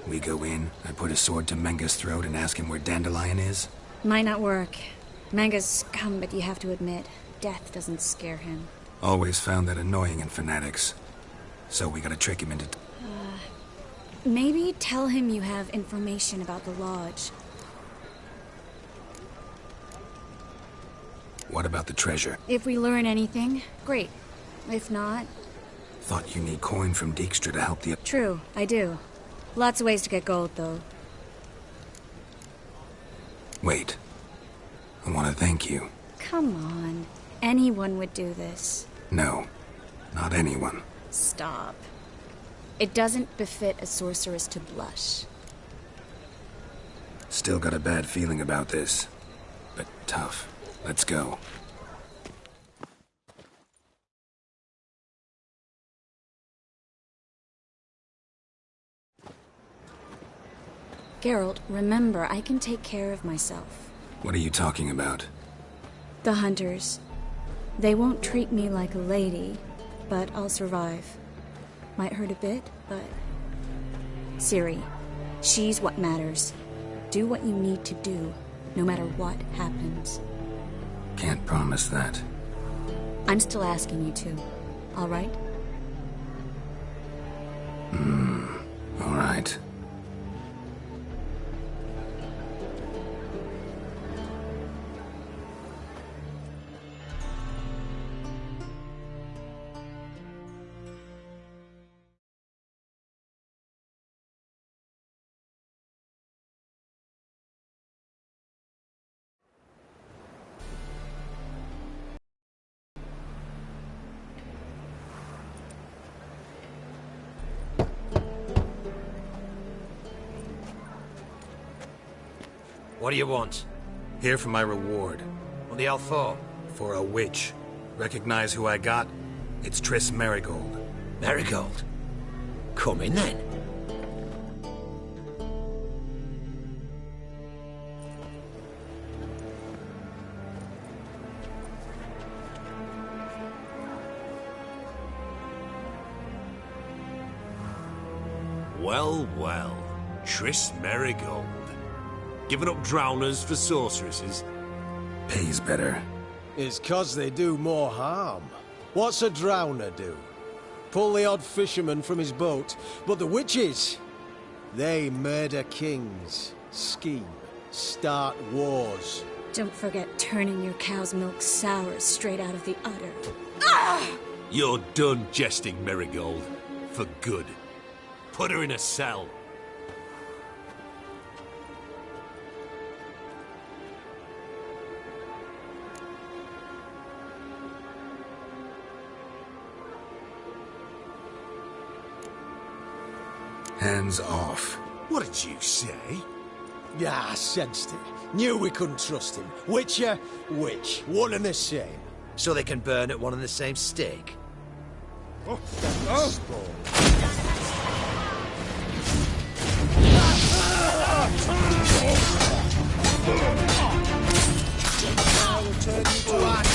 We go in, I put a sword to Menga's throat and ask him where Dandelion is? Might not work. Menga's scum, but you have to admit, death doesn't scare him. Always found that annoying in fanatics. So we gotta trick him into... Maybe tell him you have information about the lodge. What about the treasure? If we learn anything, great. If not... Thought you need coin from Dijkstra to help the... True, I do. Lots of ways to get gold, though. Wait. I want to thank you. Come on. Anyone would do this. No. Not anyone. Stop. It doesn't befit a sorceress to blush. Still got a bad feeling about this. But tough. Let's go. Geralt, remember, I can take care of myself. What are you talking about? The hunters. They won't treat me like a lady, but I'll survive. Might hurt a bit, but... Ciri, she's what matters. Do what you need to do, no matter what happens. Can't promise that. I'm still asking you to, all right? All right. What do you want? Here for my reward. What the hell for? For a witch. Recognize who I got? It's Triss Merigold. Merigold? Come in then. Well, well. Triss Merigold. Giving up drowners for sorceresses? Pays better. It's 'cause they do more harm. What's a drowner do? Pull the odd fisherman from his boat. But the witches, they murder kings, scheme, start wars. Don't forget turning your cow's milk sour straight out of the udder. Ah! You're done jesting, Merigold. For good. Put her in a cell. Hands off. What did you say? Yeah, I sensed it. Knew we couldn't trust him. Witcher, witch. One and the same. So they can burn at one and the same stake? Oh. I will turn you to ash.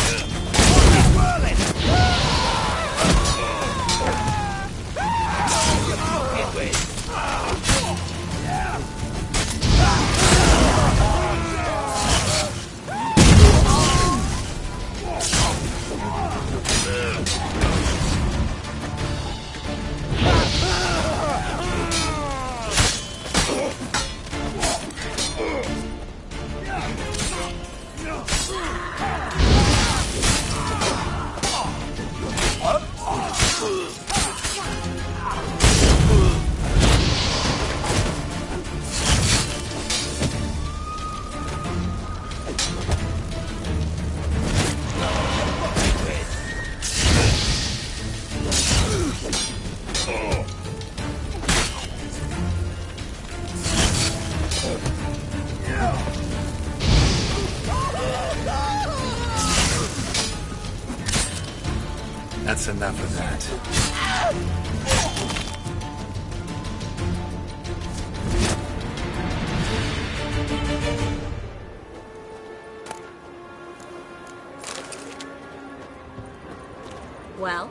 That's enough of that. Well?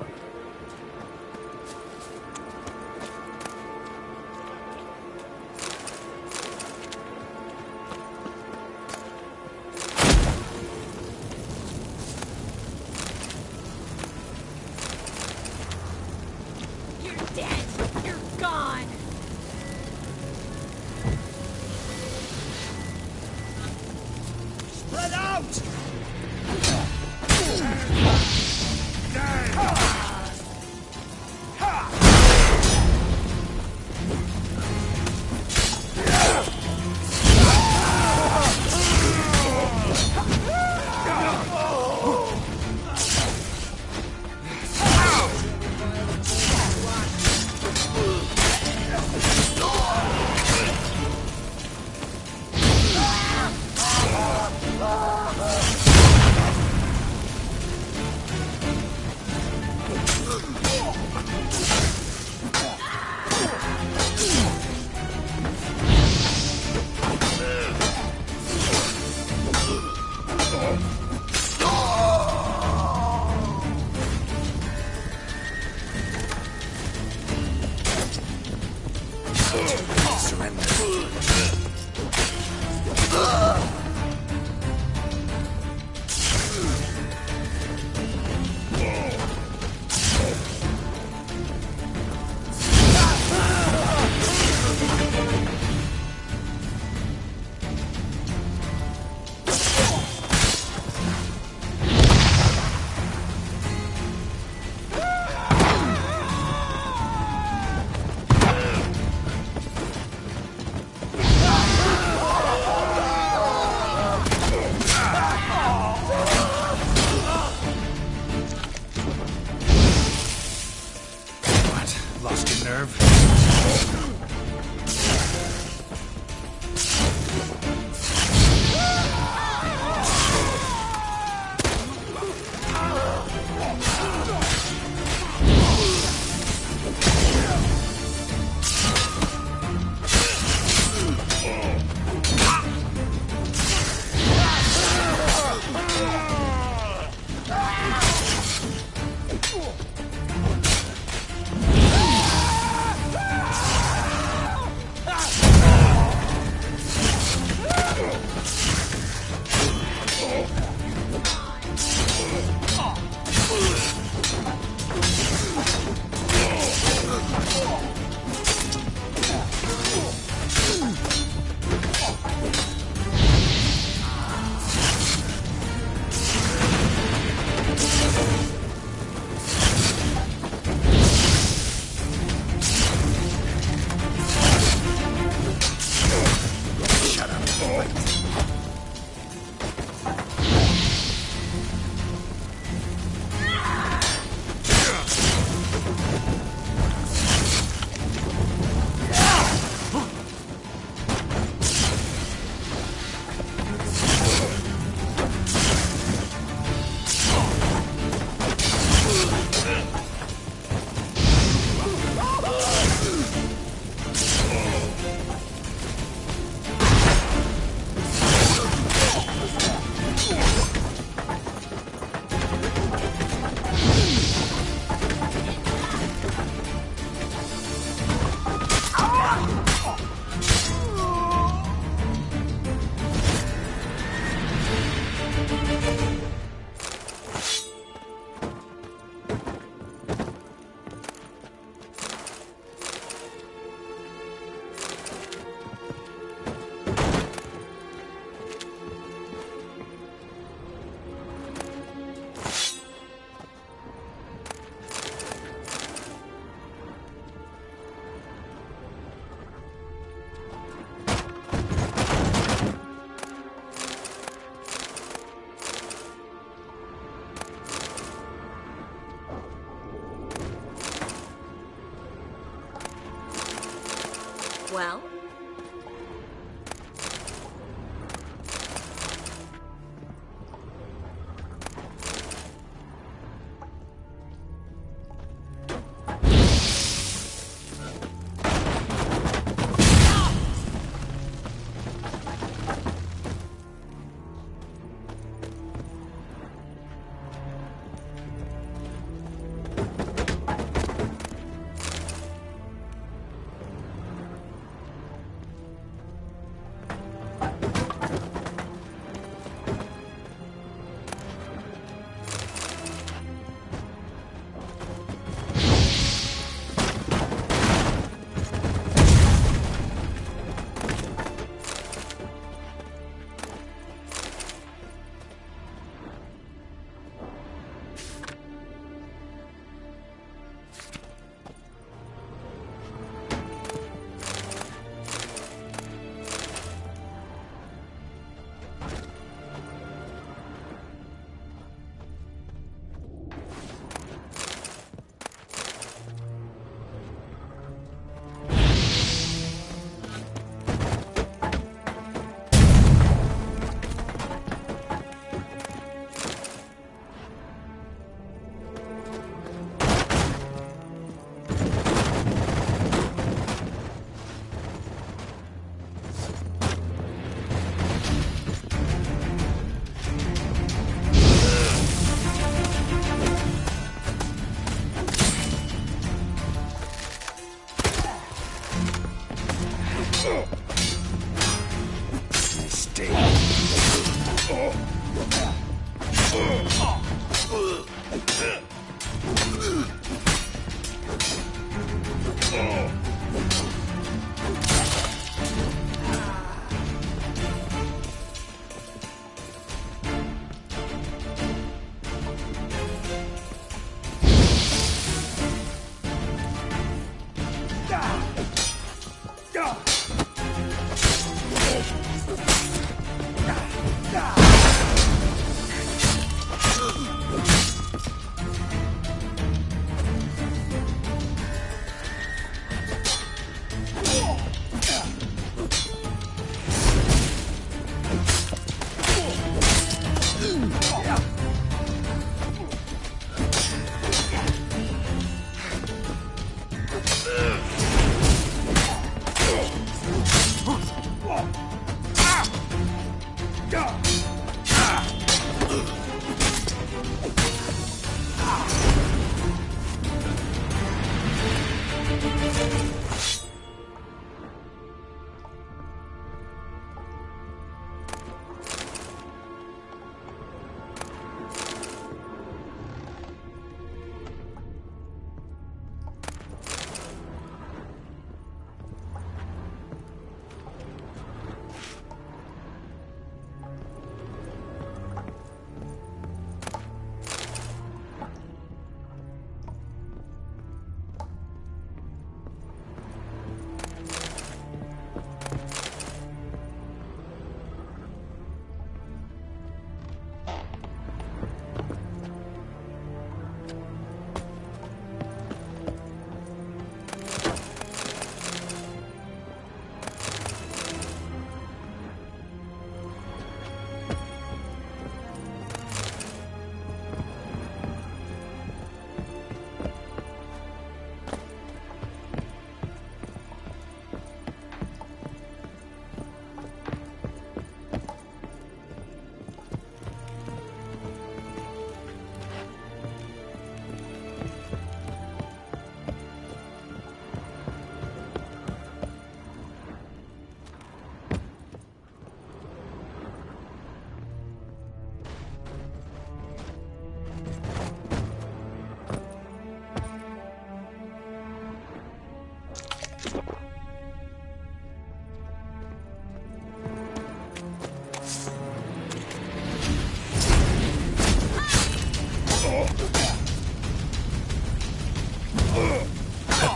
stay.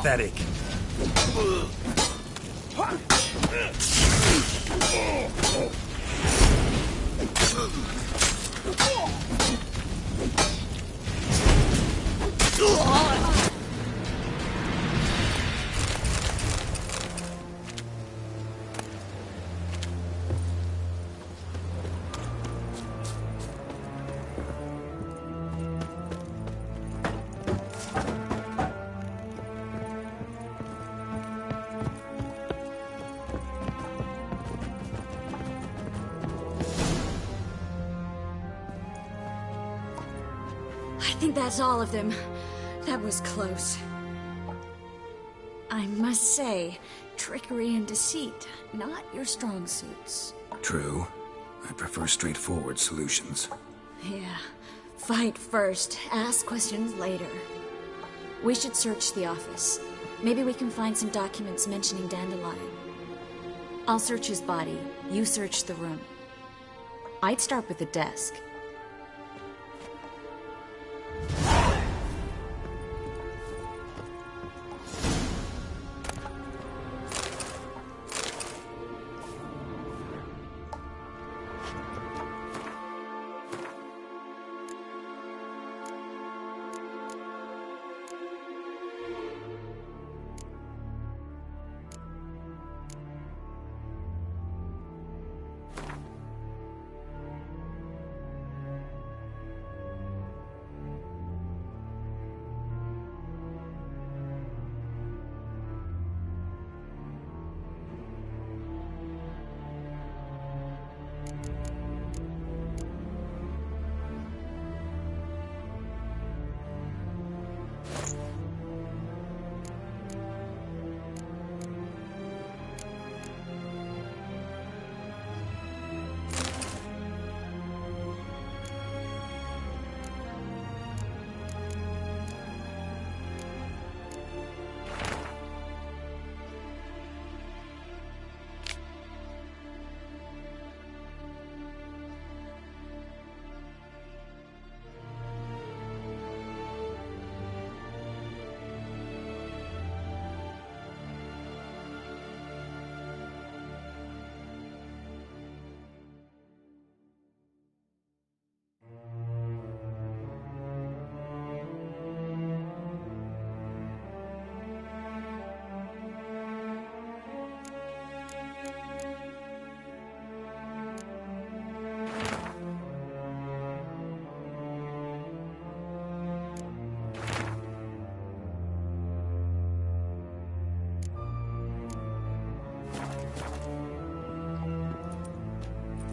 Pathetic. I think that's all of them. That was close. I must say, trickery and deceit, not your strong suits. True. I prefer straightforward solutions. Yeah. Fight first, ask questions later. We should search the office. Maybe we can find some documents mentioning Dandelion. I'll search his body. You search the room. I'd start with the desk.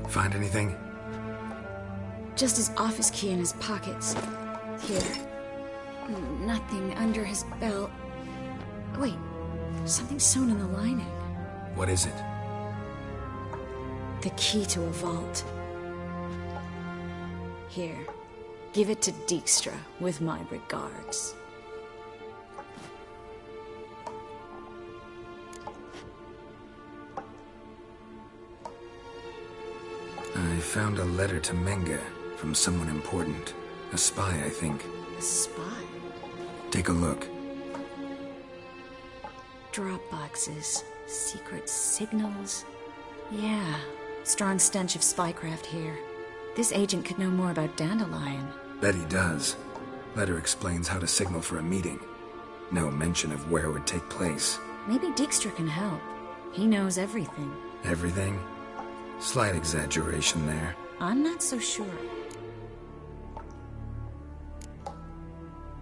Find anything? Just his office key in his pockets. Here. Nothing under his belt. Wait, something sewn in the lining. What is it? The key to a vault. Here, give it to Dijkstra with my regards. I found a letter to Menge from someone important. A spy, I think. A spy? Take a look. Drop boxes, secret signals. Yeah, strong stench of spycraft here. This agent could know more about Dandelion. Bet he does. Letter explains how to signal for a meeting. No mention of where it would take place. Maybe Dijkstra can help. He knows everything. Everything? Slight exaggeration there. I'm not so sure.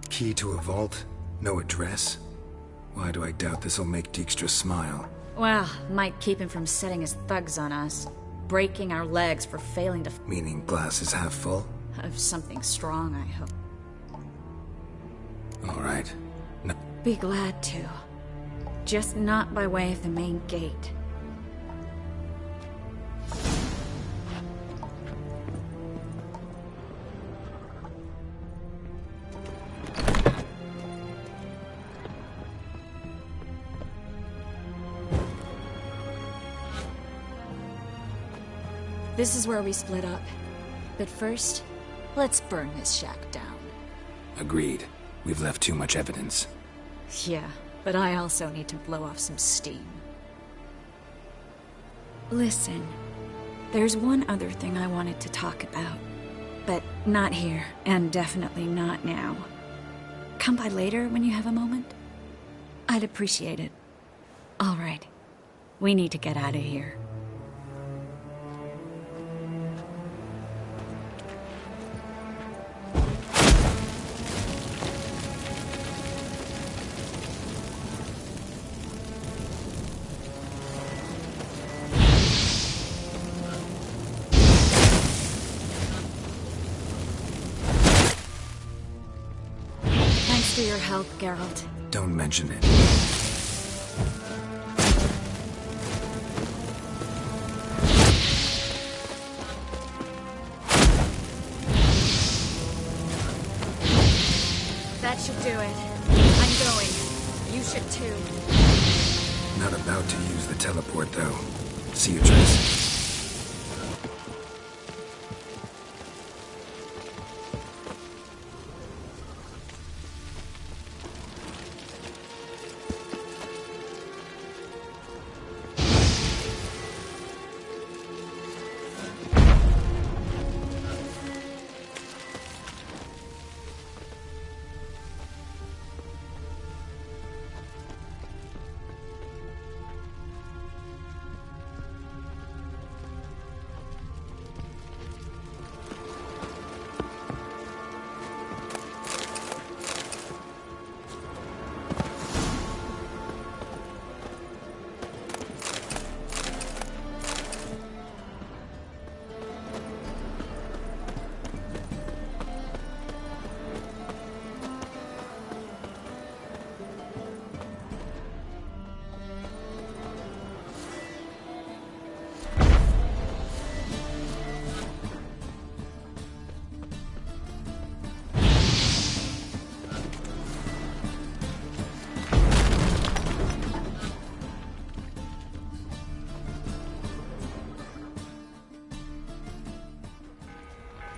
Key to a vault? No address? Why do I doubt this'll make Dijkstra smile? Well, might keep him from setting his thugs on us. Breaking our legs for failing to... Meaning glass is half full? Of something strong, I hope. All right. No. Be glad to. Just not by way of the main gate. This is where we split up. But first, let's burn this shack down. Agreed. We've left too much evidence. Yeah, but I also need to blow off some steam. Listen, there's one other thing I wanted to talk about. But not here, and definitely not now. Come by later when you have a moment? I'd appreciate it. All right. We need to get out of here. For your help, Geralt. Don't mention it. That should do it. I'm going. You should too. Not about to use the teleport, though. See you, Triss.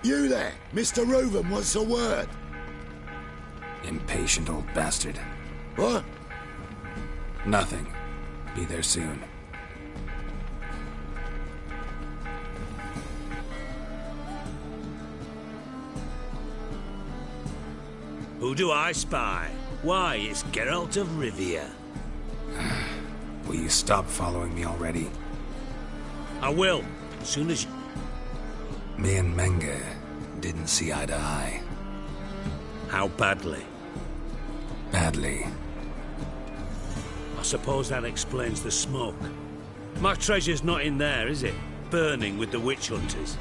You there, Mr. Reuven wants a word. Impatient old bastard. What? Nothing. Be there soon. Who do I spy? Why, it's Geralt of Rivia. Will you stop following me already? I will, as soon as you... Me and Menge didn't see eye to eye. How badly? Badly. I suppose that explains the smoke. My treasure's not in there, is it? burning with the witch hunters?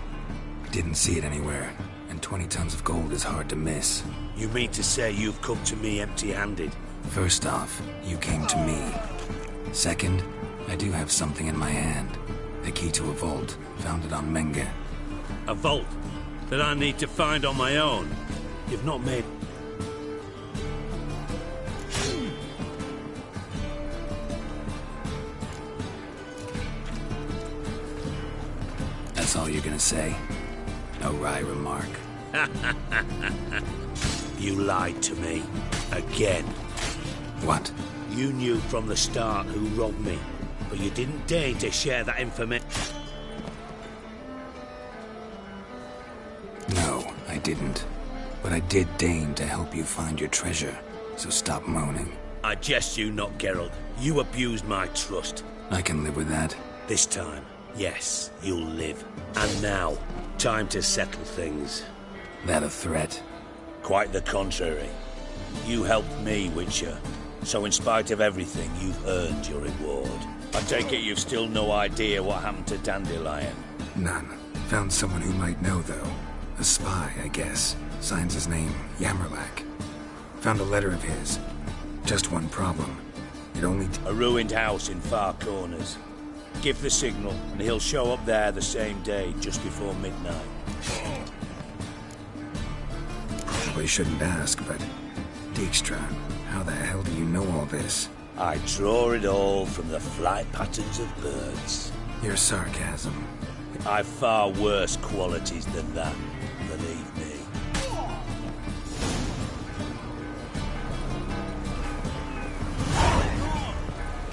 Didn't see it anywhere, and 20 tons of gold is hard to miss. You mean to say you've come to me empty-handed? First off, you came to me. Second, I do have something in my hand. The key to a vault, founded on Menge. A vault that I need to find on my own? You've not made... That's all you're gonna say? No wry remark. You lied to me. Again. What? You knew from the start who robbed me, but you didn't deign to share that information. No, I didn't. But I did deign to help you find your treasure, so stop moaning. I jest you not, Geralt. You abused my trust. I can live with that. This time, yes, you'll live. And now, time to settle things. That a threat? Quite the contrary. You helped me, Witcher. So in spite of everything, you've earned your reward. I take it you've still no idea what happened to Dandelion? None. Found someone who might know, though. A spy, I guess. Signs his name, Yammerlack. Found a letter of his. Just one problem. It only... A ruined house in Far Corners. Give the signal, and he'll show up there the same day, just before midnight. Probably shouldn't ask, but... Dijkstra, how the hell do you know all this? I draw it all from the flight patterns of birds. Your sarcasm. I've far worse qualities than that, believe me.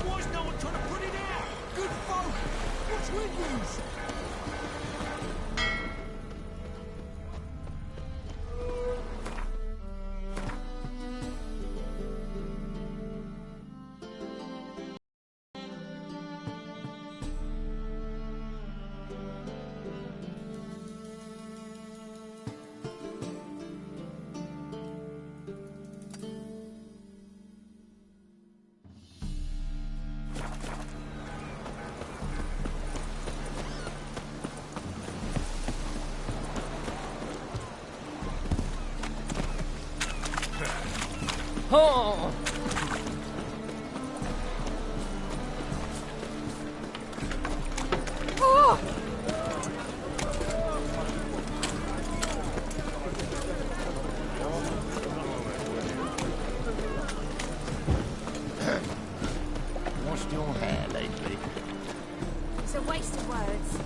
Why's no one trying to put it out? Good folk! What's with yous? Oh! Oh! Washed your hair lately? It's a waste of words.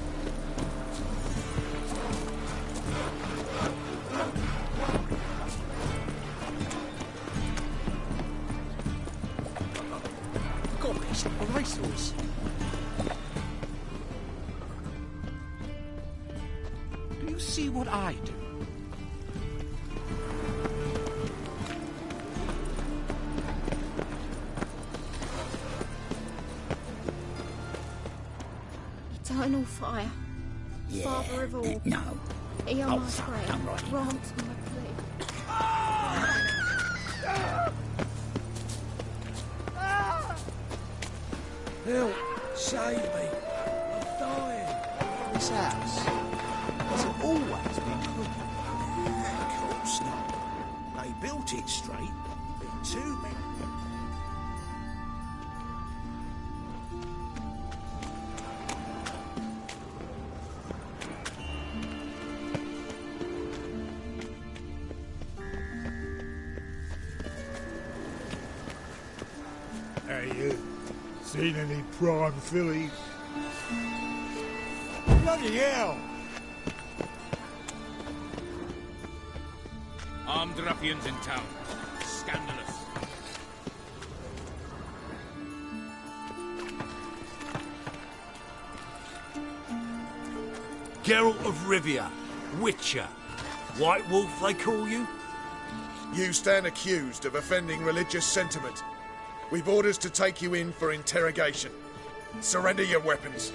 Gosh, a racehorse. Do you see what I do? Eternal fire. Yeah. Father of all. No. Hear Oh, my fuck, prayer. I'm right. Grant my plea. Help! Save me! I'm dying! This house has it always been crooked? Of course not. They built it straight. Been too many. Hey, you. Seen any prime fillies? Bloody hell! Armed ruffians in town. Scandalous. Geralt of Rivia, Witcher. White Wolf, they call you? You stand accused of offending religious sentiment. We've orders to take you in for interrogation. Surrender your weapons.